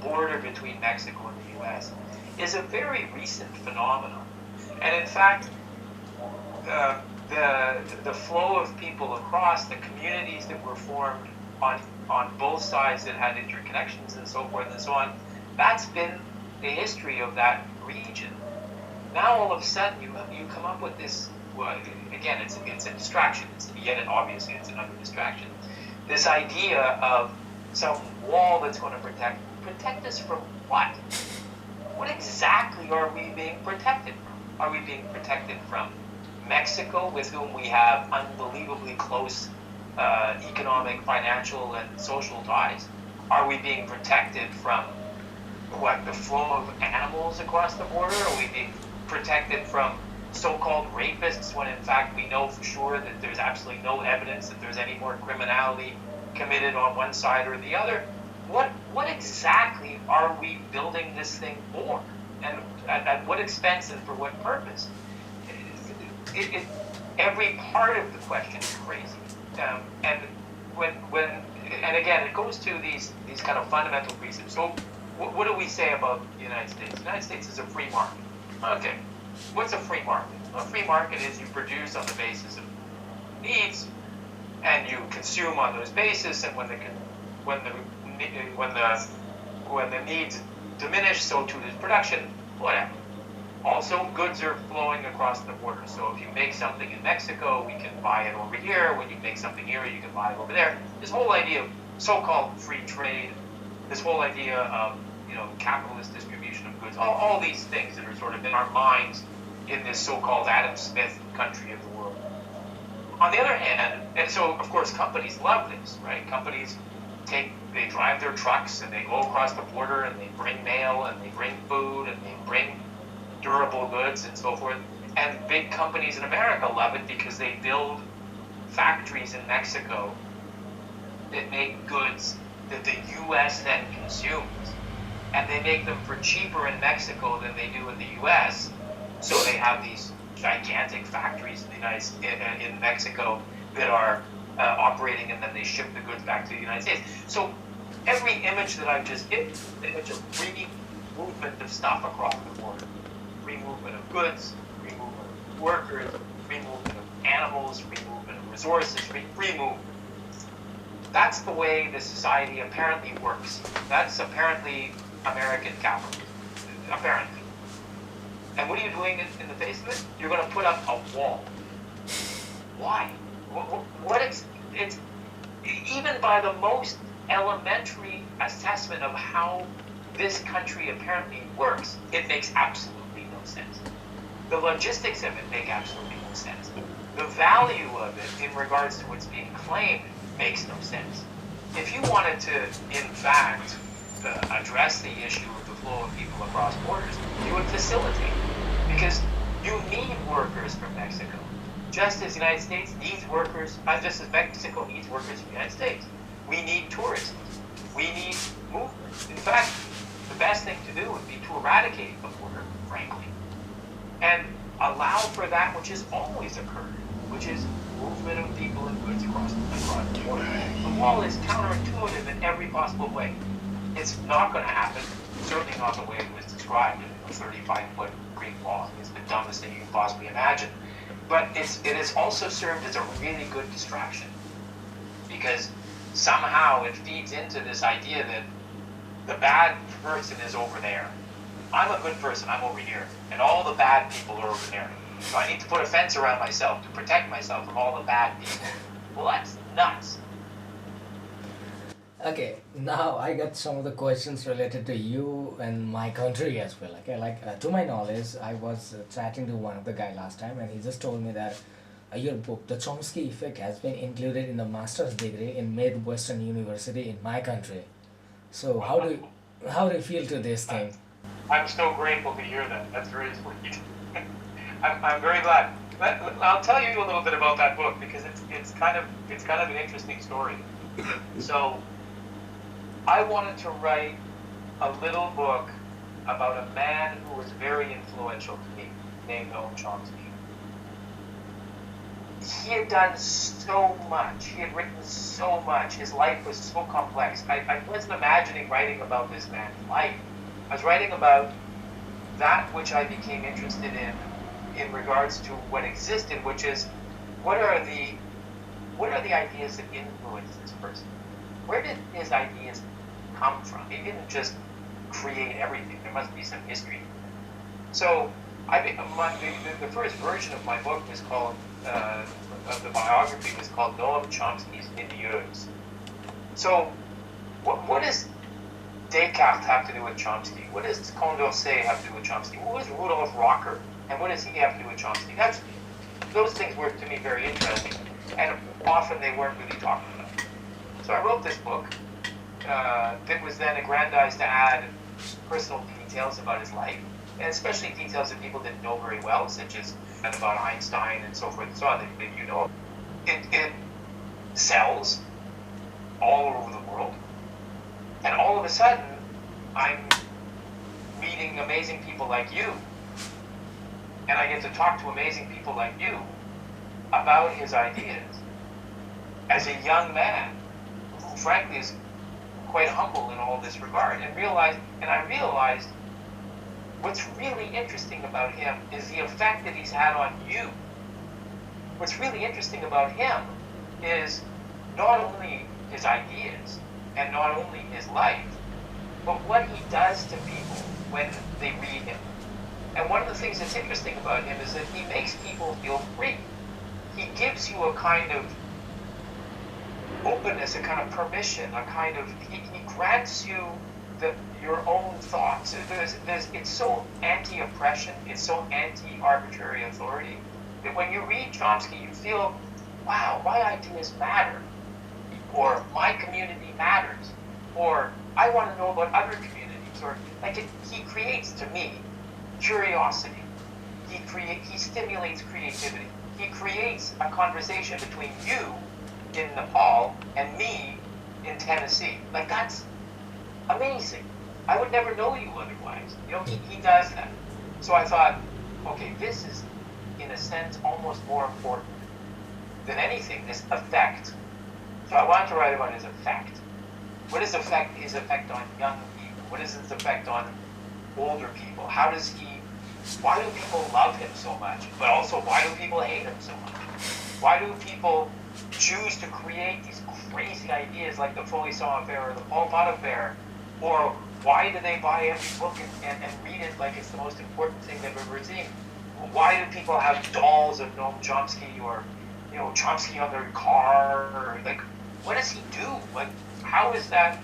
B: border between Mexico and the U.S. is a very recent phenomenon. And in fact, the flow of people across, the communities that were formed on both sides that had interconnections and so forth and so on, that's been the history of that region. Now all of a sudden you come up with this, well, again, it's a distraction. Obviously it's another distraction. This idea of some wall that's going to protect us from what? What exactly are we being protected from? Are we being protected from Mexico, with whom we have unbelievably close economic, financial, and social ties? Are we being protected from the flow of animals across the border? Are we being protected from so-called rapists, when in fact we know for sure that there's absolutely no evidence that there's any more criminality committed on one side or the other? What exactly are we building this thing for, and at what expense and for what purpose? Every part of the question is crazy, and and again, it goes to these kind of fundamental reasons. So, what do we say about the United States? The United States is a free market. Okay, what's a free market? Well, a free market is you produce on the basis of needs, and you consume on those basis, and when the needs diminish, so too does production. Whatever. Also, goods are flowing across the border. So if you make something in Mexico, we can buy it over here. When you make something here, you can buy it over there. This whole idea of so-called free trade, this whole idea of capitalist distribution of goods, all these things that are sort of in our minds in this so-called Adam Smith country of the world. On the other hand, and so of course companies love this, right? Companies they drive their trucks and they go across the border and they bring mail and they bring food and they bring durable goods and so forth. And big companies in America love it because they build factories in Mexico that make goods that the U.S. then consumes. And they make them for cheaper in Mexico than they do in the U.S. So they have these gigantic factories in Mexico that are operating, and then they ship the goods back to the United States. So every image that I've just given, the image of free movement of stuff across the border, free movement of goods, free movement of workers, free movement of animals, free movement of resources, free movement. That's the way the society apparently works. That's apparently American capitalism, apparently. And what are you doing in the face of it? You're going to put up a wall. Why? It's even by the most elementary assessment of how this country apparently works, it makes absolutely no sense. The logistics of it make absolutely no sense. The value of it in regards to what's being claimed makes no sense. If you wanted to, in fact, address the issue of the flow of people across borders, you would facilitate, because you need workers from Mexico. Just as the United States needs workers, just as Mexico needs workers from the United States. We need tourists. We need movement. In fact, the best thing to do would be to eradicate the border, frankly, and allow for that which has always occurred, which is movement of people and goods across the border. The wall is counterintuitive in every possible way. It's not going to happen, certainly not the way it was described in a 35-foot Greek wall. It's the dumbest thing you can possibly imagine. But it has also served as a really good distraction, because somehow it feeds into this idea that the bad person is over there. I'm a good person, I'm over here, and all the bad people are over there. So I need to put a fence around myself to protect myself from all the bad people. Well, that's nuts.
A: Okay, now I got some of the questions related to you and my country as well. Okay, to my knowledge, I was chatting to one of the guy last time, and he just told me that your book, The Chomsky Effect, has been included in the master's degree in Midwestern University in my country. So how do you feel to this thing?
B: I'm so grateful to hear that. That's very sweet. I'm very glad. I'll tell you a little bit about that book, because it's kind of an interesting story. So I wanted to write a little book about a man who was very influential to me. named Noam Chomsky. He had done so much. He had written so much. His life was so complex. I wasn't imagining writing about this man's life. I was writing about that which I became interested in regards to what existed, which is what are the ideas that influence this person? Where did his ideas come from? He didn't just create everything. There must be some history. So the first version of my book was called, of the biography was called Noam Chomsky's Idiots. So what does Descartes have to do with Chomsky? What does Condorcet have to do with Chomsky? What does Rudolf Rocker, and what does he have to do with Chomsky? Those things were to me very interesting, and often they weren't really talked about. So I wrote this book that was then aggrandized to add personal details about his life, and especially details that people didn't know very well, such as about Einstein and so forth and so on, that you know. It sells all over the world, and all of a sudden, I'm meeting amazing people like you, and I get to talk to amazing people like you about his ideas as a young man who frankly is quite humble in all this regard, and I realized what's really interesting about him is the effect that he's had on you. What's really interesting about him is not only his ideas and not only his life, but what he does to people when they read him. And one of the things that's interesting about him is that he makes people feel free. He gives you a kind of openness, a kind of permission, he grants you your own thoughts. It's so anti-oppression, it's so anti-arbitrary authority, that when you read Chomsky, you feel, wow, my ideas matter, or my community matters, or I want to know about other communities, or he creates, to me, curiosity. He stimulates creativity. He creates a conversation between you in Nepal and me in Tennessee. That's amazing. I would never know you otherwise. He does that. So I thought, okay, this is, in a sense, almost more important than anything, this effect. So I wanted to write about his effect. What is his effect on young people? What is his effect on older people? Why do people love him so much? But also, why do people hate him so much? Why do people choose to create these crazy ideas like the Foley Saw Affair or the Pol Pot Affair? Or why do they buy every book and read it like it's the most important thing they've ever seen? Why do people have dolls of Noam Chomsky or, Chomsky on their car? Or, what does he do? How is that?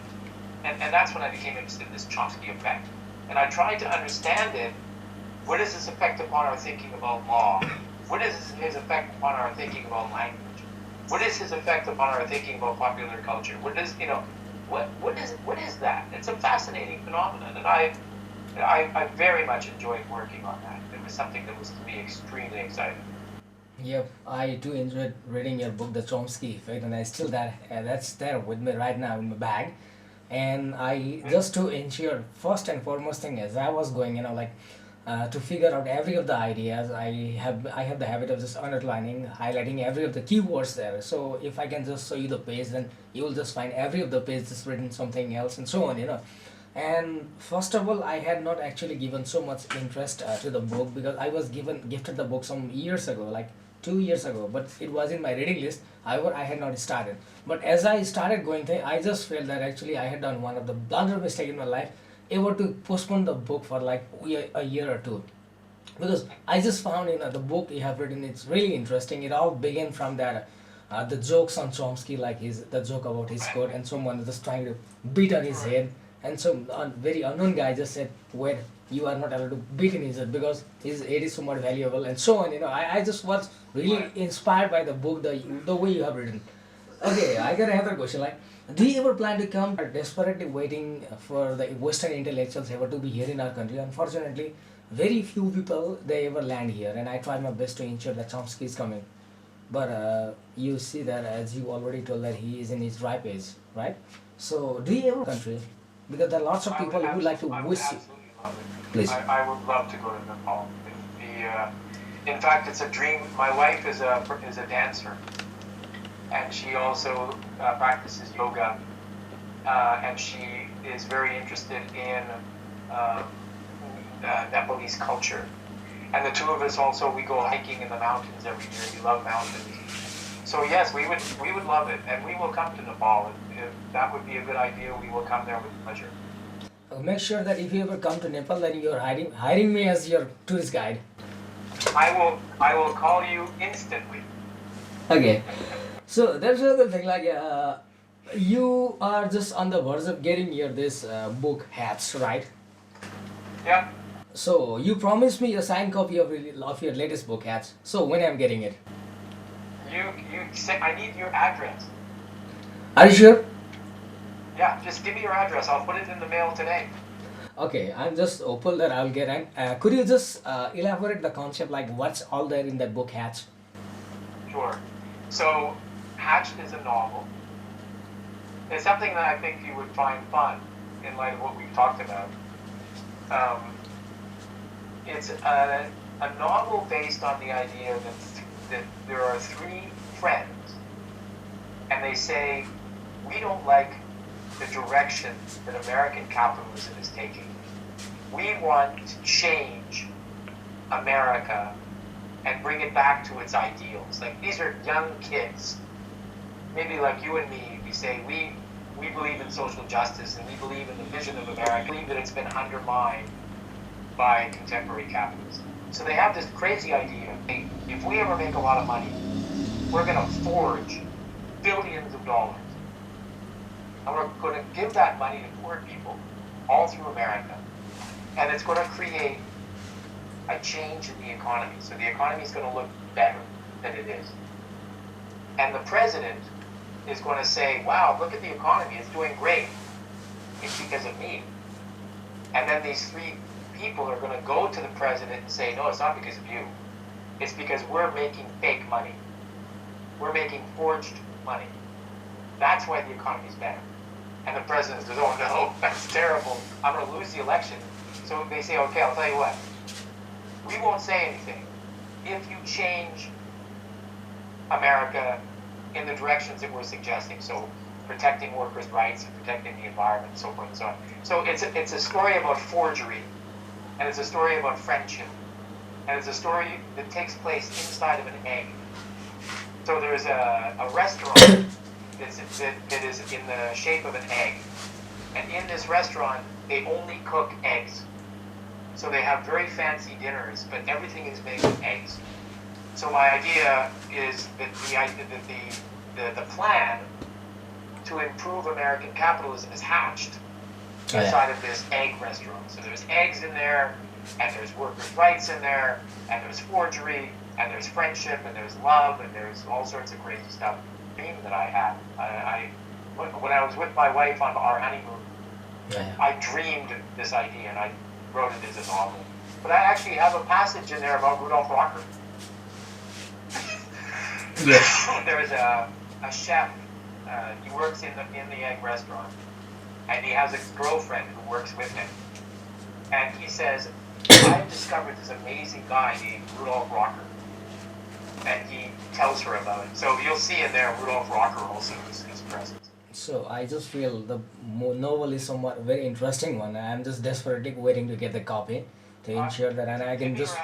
B: And that's when I became interested in this Chomsky effect. And I tried to understand it. What is his effect upon our thinking about law? What is his effect upon our thinking about language? What is his effect upon our thinking about popular culture? What is that? It's a fascinating phenomenon, and I very much enjoyed working on that. It was something that was, to me, extremely exciting.
A: Yep, I too enjoyed reading your book, The Chomsky Effect, and that's there with me right now in my bag. And I just to ensure, first and foremost thing as I was going, to figure out every of the ideas, I have the habit of just underlining, highlighting every of the keywords there. So if I can just show you the page, then you will just find every of the pages written something else and so on. And first of all, I had not actually given so much interest to the book because I was gifted the book some years ago, like 2 years ago, but it was in my reading list. However, I had not started. But as I started going there, I just felt that actually I had done one of the blunder mistake in my life, ever to postpone the book for like a year or two, because I just found the book you have written, it's really interesting. It all began from that the jokes on Chomsky, like the joke about his coat, and someone just trying to beat on his head, and some very unknown guy just said, wait, you are not allowed to beat in his head because his head is so much valuable, and so on. I just was really inspired by the book, the way you have written. Okay, I got another question. Do you ever plan to come? Desperately waiting for the Western intellectuals ever to be here in our country. Unfortunately, very few people they ever land here, and I try my best to ensure that Chomsky is coming. But you see that, as you already told, that he is in his ripe age, right? So, do you ever country? Because there are lots of people who like to wish.
B: I would absolutely love it.
A: Please.
B: I would love to go to Nepal. In fact, it's a dream. My wife is a dancer, and she also practices yoga, and she is very interested in Nepalese culture. And the two of us also, we go hiking in the mountains every year. We love mountains. So yes, we would love it, and we will come to Nepal. If that would be a good idea, we will come there with pleasure.
A: Make sure that if you ever come to Nepal, then you're hiring me as your tourist guide.
B: I will call you instantly.
A: Okay. So there's another thing, like you are just on the verge of getting your this book hats, right?
B: Yeah.
A: So you promised me a signed copy of your latest book hats. So when I'm getting it?
B: You say I need your address.
A: Are you sure?
B: Yeah, just give me your address. I'll put it in the mail today.
A: Okay, I'm just hopeful that I'll get it. Could you just elaborate the concept, like what's all there in that book Hatch?
B: Sure. So, Hatched is a novel. It's something that I think you would find fun in light of what we've talked about. It's a novel based on the idea that there are three friends, and they say, we don't like the direction that American capitalism is taking. We want to change America and bring it back to its ideals. Like, these are young kids, maybe like you and me. We say we believe in social justice, and we believe in the vision of America. We believe that it's been undermined by contemporary capitalism. So they have this crazy idea, hey, if we ever make a lot of money, we're going to forge billions of dollars. And we're going to give that money to poor people all through America. And it's going to create a change in the economy. So the economy is going to look better than it is. And the president is going to say, wow, look at the economy. It's doing great. It's because of me. And then these three people are going to go to the president and say, no, it's not because of you. It's because we're making fake money. We're making forged money. That's why the economy is better. And the president says, oh no, that's terrible. I'm going to lose the election. So they say, okay, I'll tell you what. We won't say anything if you change America in the directions that we're suggesting. So protecting workers' rights, protecting the environment, so forth and so on. So it's a story about forgery, and it's a story about friendship, and it's a story that takes place inside of an egg. So there's a restaurant that is in the shape of an egg. And in this restaurant, they only cook eggs. So they have very fancy dinners, but everything is made with eggs. So my idea is that the plan to improve American capitalism is hatched inside of this egg restaurant. So there's eggs in there, and there's workers' rights in there, and there's forgery, and there's friendship, and there's love, and there's all sorts of crazy stuff. Dream that I had. When I was with my wife on our honeymoon, I dreamed this idea, and I wrote it as a novel. But I actually have a passage in there about Rudolf Rocker. There's a chef. He works in the egg restaurant, and he has a girlfriend who works with him. And he says, I've discovered this amazing guy named Rudolf Rocker. And he tells her about it. So you'll see in there Rudolf Rocker also is present.
A: So I just feel the novel is somewhat very interesting one. I'm just desperately waiting to get the copy to ensure that, and I can just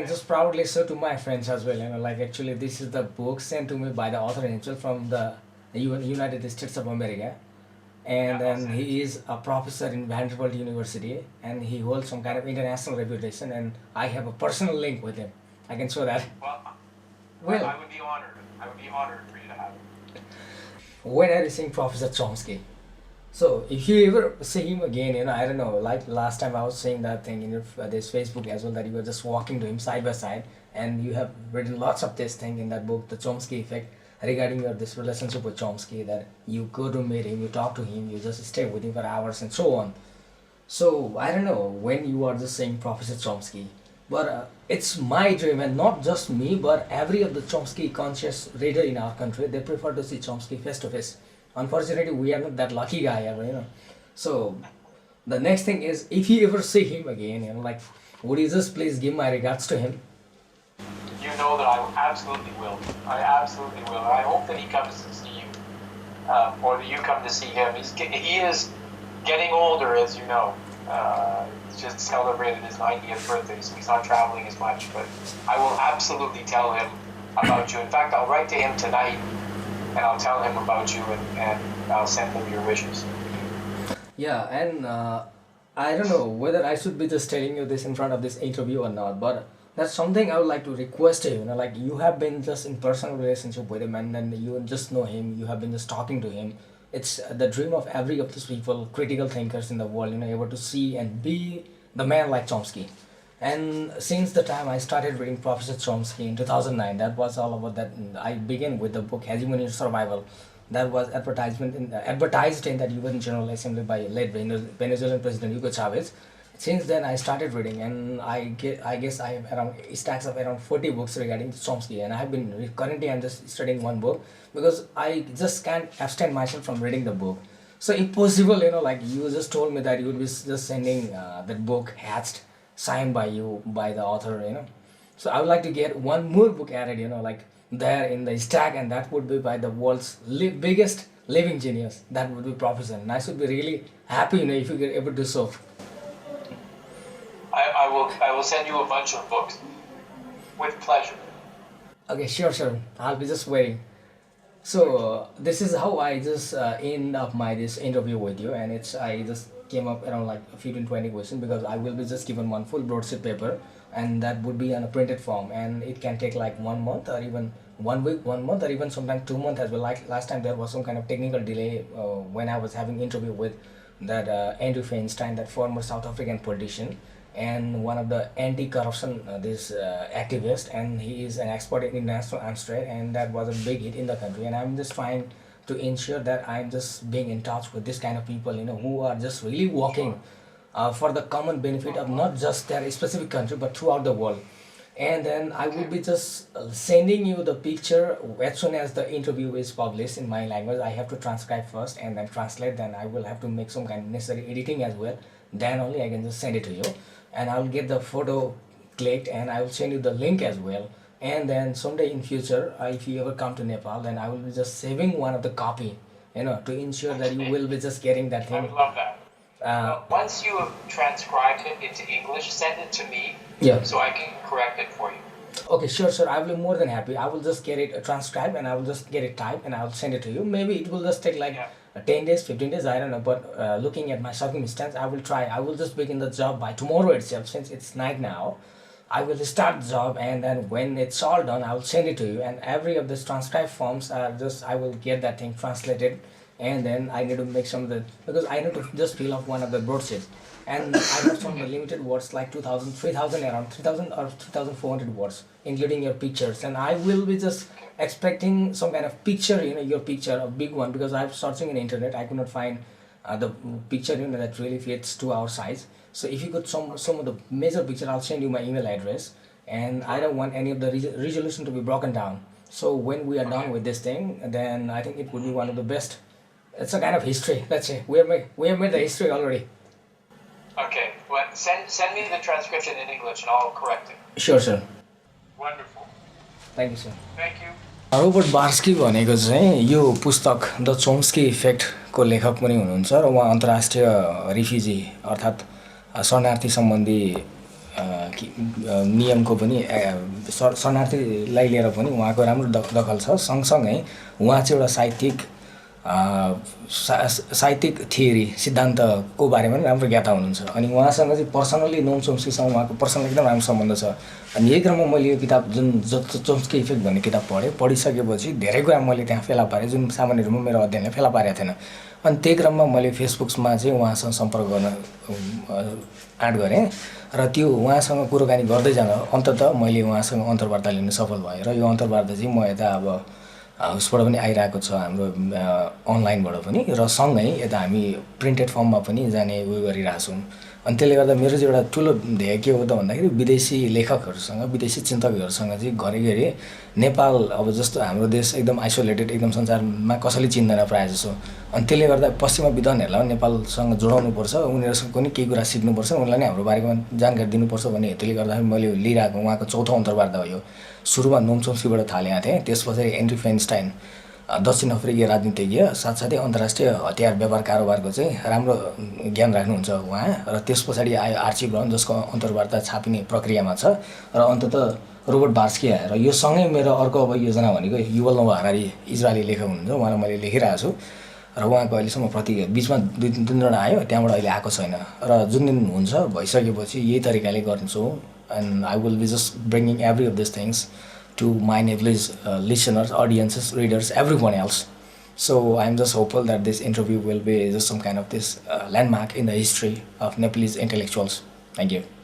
A: just proudly show to my friends as well. Like actually this is the book sent to me by the author himself from the United States of America. And then he is a professor in Vanderbilt University, and he holds some kind of international reputation, and I have a personal link with him. I can show that.
B: Well, I would be honored. I would be honored for you to have it.
A: When are you seeing Professor Chomsky? So if you ever see him again, I don't know, like last time I was saying that thing in this Facebook as well, that you were just walking to him side by side, and you have written lots of this thing in that book, The Chomsky Effect, regarding this relationship with Chomsky, that you go to meet him, you talk to him, you just stay with him for hours and so on. So I don't know when you are just saying Professor Chomsky, but it's my dream, and not just me, but every of the Chomsky conscious reader in our country, they prefer to see Chomsky face to face. Unfortunately, we are not that lucky guy ever, So the next thing is, if you ever see him again, like Would you just please give my regards to him?
B: You know that I absolutely will. I absolutely will. I hope that he comes to see you, or that you come to see him. He is getting older, as you know. He's just celebrated his 90th birthday, so he's not traveling as much. But I will absolutely tell him about you. In fact, I'll write to him tonight, and I'll tell him about you, and I'll send him your wishes.
A: Yeah, and I don't know whether I should be just telling you this in front of this interview or not, but that's something I would like to request you. Like you have been just in personal relationship with him, and then you just know him. You have been just talking to him. It's the dream of every of these people, critical thinkers in the world, able to see and be the man like Chomsky. And since the time I started reading Professor Chomsky in 2009, that was all about that. I began with the book Hegemony and Survival. That was advertised in that UN General Assembly by late Venezuelan President Hugo Chavez. Since then, I started reading, and I guess I have around stacks of around 40 books regarding Chomsky, and I have been currently I'm just studying one book because I just can't abstain myself from reading the book. So if possible, like you just told me that you would be just sending that book Hatched, signed by you, by the author, So I would like to get one more book added, like there in the stack, and that would be by the world's biggest living genius. That would be Professor, and I should be really happy, if you get able to do so.
B: I will send you a bunch of books with pleasure.
A: Okay, sure. I'll be just waiting. So this is how I just end up this interview with you, and I just came up around like 15-20 questions because I will be just given one full broadsheet paper, and that would be on a printed form, and it can take like 1 month or even 1 week, 1 month, or even sometimes 2 months as well. Like last time there was some kind of technical delay when I was having interview with that Andrew Feinstein, that former South African politician, and one of the anti-corruption activist, and he is an expert in international arms trade, and that was a big hit in the country. And I'm just trying to ensure that I'm just being in touch with this kind of people, who are just really working for the common benefit of not just their specific country but throughout the world. And then I will be just sending you the picture as soon as the interview is published in my language. I have to transcribe first and then translate, then I will have to make some kind of necessary editing as well. Then only I can just send it to you, and I'll get the photo clicked, and I will send you the link as well. And then someday in future, if you ever come to Nepal, then I will be just saving one of the copy, to ensure that you will be just getting that thing.
B: I would love that. Once you have transcribed it into English, send it to me, so I can correct it for you.
A: Okay, sure. I will be more than happy. I will just get it transcribed, and I will just get it typed, and I will send it to you. Maybe it will just take like 10 days, 15 days, I don't know. But looking at my circumstance, I will try. I will just begin the job by tomorrow itself, since it's night now. I will start the job, and then when it's all done, I will send it to you. And every of these transcribed forms are I will get that thing translated, and then I need to make some of the, because I need to just fill up one of the broadsheets. And I have some limited words like 2,000, 3,000, around 3,000 or 3,400 words, including your pictures. And I will be just expecting some kind of picture, your picture, a big one, because I'm searching in the internet. I could not find the picture, that really fits to our size. So if you could some of the major picture, I'll send you my email address. And I don't want any of the resolution to be broken down. So when we are done with this thing, then I think it would be one of the best. It's a kind of history, let's say. We have made the history already.
B: Okay, well, send me the transcription in English and I'll correct it.
A: Sure, sir.
B: Wonderful.
A: Thank you, sir.
B: Thank you.
A: Robert Barsky भनेको चाहिँ यो पुस्तक the Chomsky इफेक्टको लेखक पनि हुनुहुन्छ र उहाँ अन्तर्राष्ट्रिय refugee अर्थात् शरणार्थी सम्बन्धी नियमको पनि शरणार्थीलाई लिएर पनि उहाँको राम्रो दखल छ। सँगसँगै उहाँ चाहिँ एउटा साहित्यिक थियोरी सिद्धान्तको बारेमा पनि राम्रो ज्ञाता हुनुहुन्छ। अनि उहाँसँग चाहिँ पर्सनली नोम चोम्स्कीसँग उहाँको पर्सनल एकदम राम्रो सम्बन्ध छ। अनि यही क्रममा मैले यो किताब जुन चोम्स्की इफेक्ट भन्ने किताब पढिसकेपछि धेरै कुरा मैले त्यहाँ फेला पारेँ, जुन सामान्य रूपमा मेरो अध्ययनले फेला पारेको थिएन। अनि त्यही क्रममा मैले फेसबुकमा चाहिँ उहाँसँग सम्पर्क गर्न आँट गरेँ र त्यो उहाँसँग कुराकानी गर्दै जाँदा अन्ततः मैले उहाँसँग अन्तर्वार्ता लिन सफल भएँ। र यो अन्तर्वार्ता चाहिँ म यता अब उसबाट पनि आइरहेको छ हाम्रो अनलाइनबाट पनि र सँगै यता हामी प्रिन्टेड फर्ममा पनि जाने उयो गरिरहेछौँ। अनि त्यसले गर्दा मेरो चाहिँ एउटा ठुलो ध्येय के हो त भन्दाखेरि विदेशी लेखकहरूसँग विदेशी चिन्तकहरूसँग चाहिँ घरिघरि नेपाल अब जस्तो हाम्रो देश एकदम आइसोलेटेड एकदम संसारमा कसैले चिन्दैन प्रायः जसो। अनि त्यसले गर्दा पश्चिमा विद्वानहरूलाई नेपालसँग जोडाउनुपर्छ, उनीहरूसँग पनि केही कुरा सिक्नुपर्छ, उनीहरूलाई नै हाम्रो बारेमा जानकारी दिनुपर्छ भन्ने हेतुले गर्दाखेरि मैले लिइरहेको उहाँको चौथो अन्तर्वार्ता हो यो। सुरुमा नोम चोम्स्कीबाट थालेको थिएँ, त्यसपछि एन्ड्रु फेन्स्टाइन दक्षिण अफ्रिकी राजनीतिज्ञ साथसाथै अन्तर्राष्ट्रिय हतियार व्यापार कारोबारको चाहिँ राम्रो ज्ञान राख्नुहुन्छ उहाँ। र त्यस पछाडि आयो आर्ची ब्राउन जसको अन्तर्वार्ता छापिने प्रक्रियामा छ। र अन्ततः रोबर्ट बार्स्की आएर यो सँगै मेरो अर्को अब योजना भनेको युवल नोआ हरारी इजरायली लेखक हुनुहुन्छ, उहाँलाई मैले लेखिरहेको छु र उहाँको अहिलेसम्म प्रति बिचमा दुई तिनवटा आयो, त्यहाँबाट अहिले आएको छैन। र जुन दिन हुन्छ भइसकेपछि यही तरिकाले गर्छु। And I will be just bringing every of this things to my Nepalese listeners, audiences, readers, everyone else. So I'm just hopeful that this interview will be just some kind of this landmark in the history of Nepalese intellectuals. Thank you.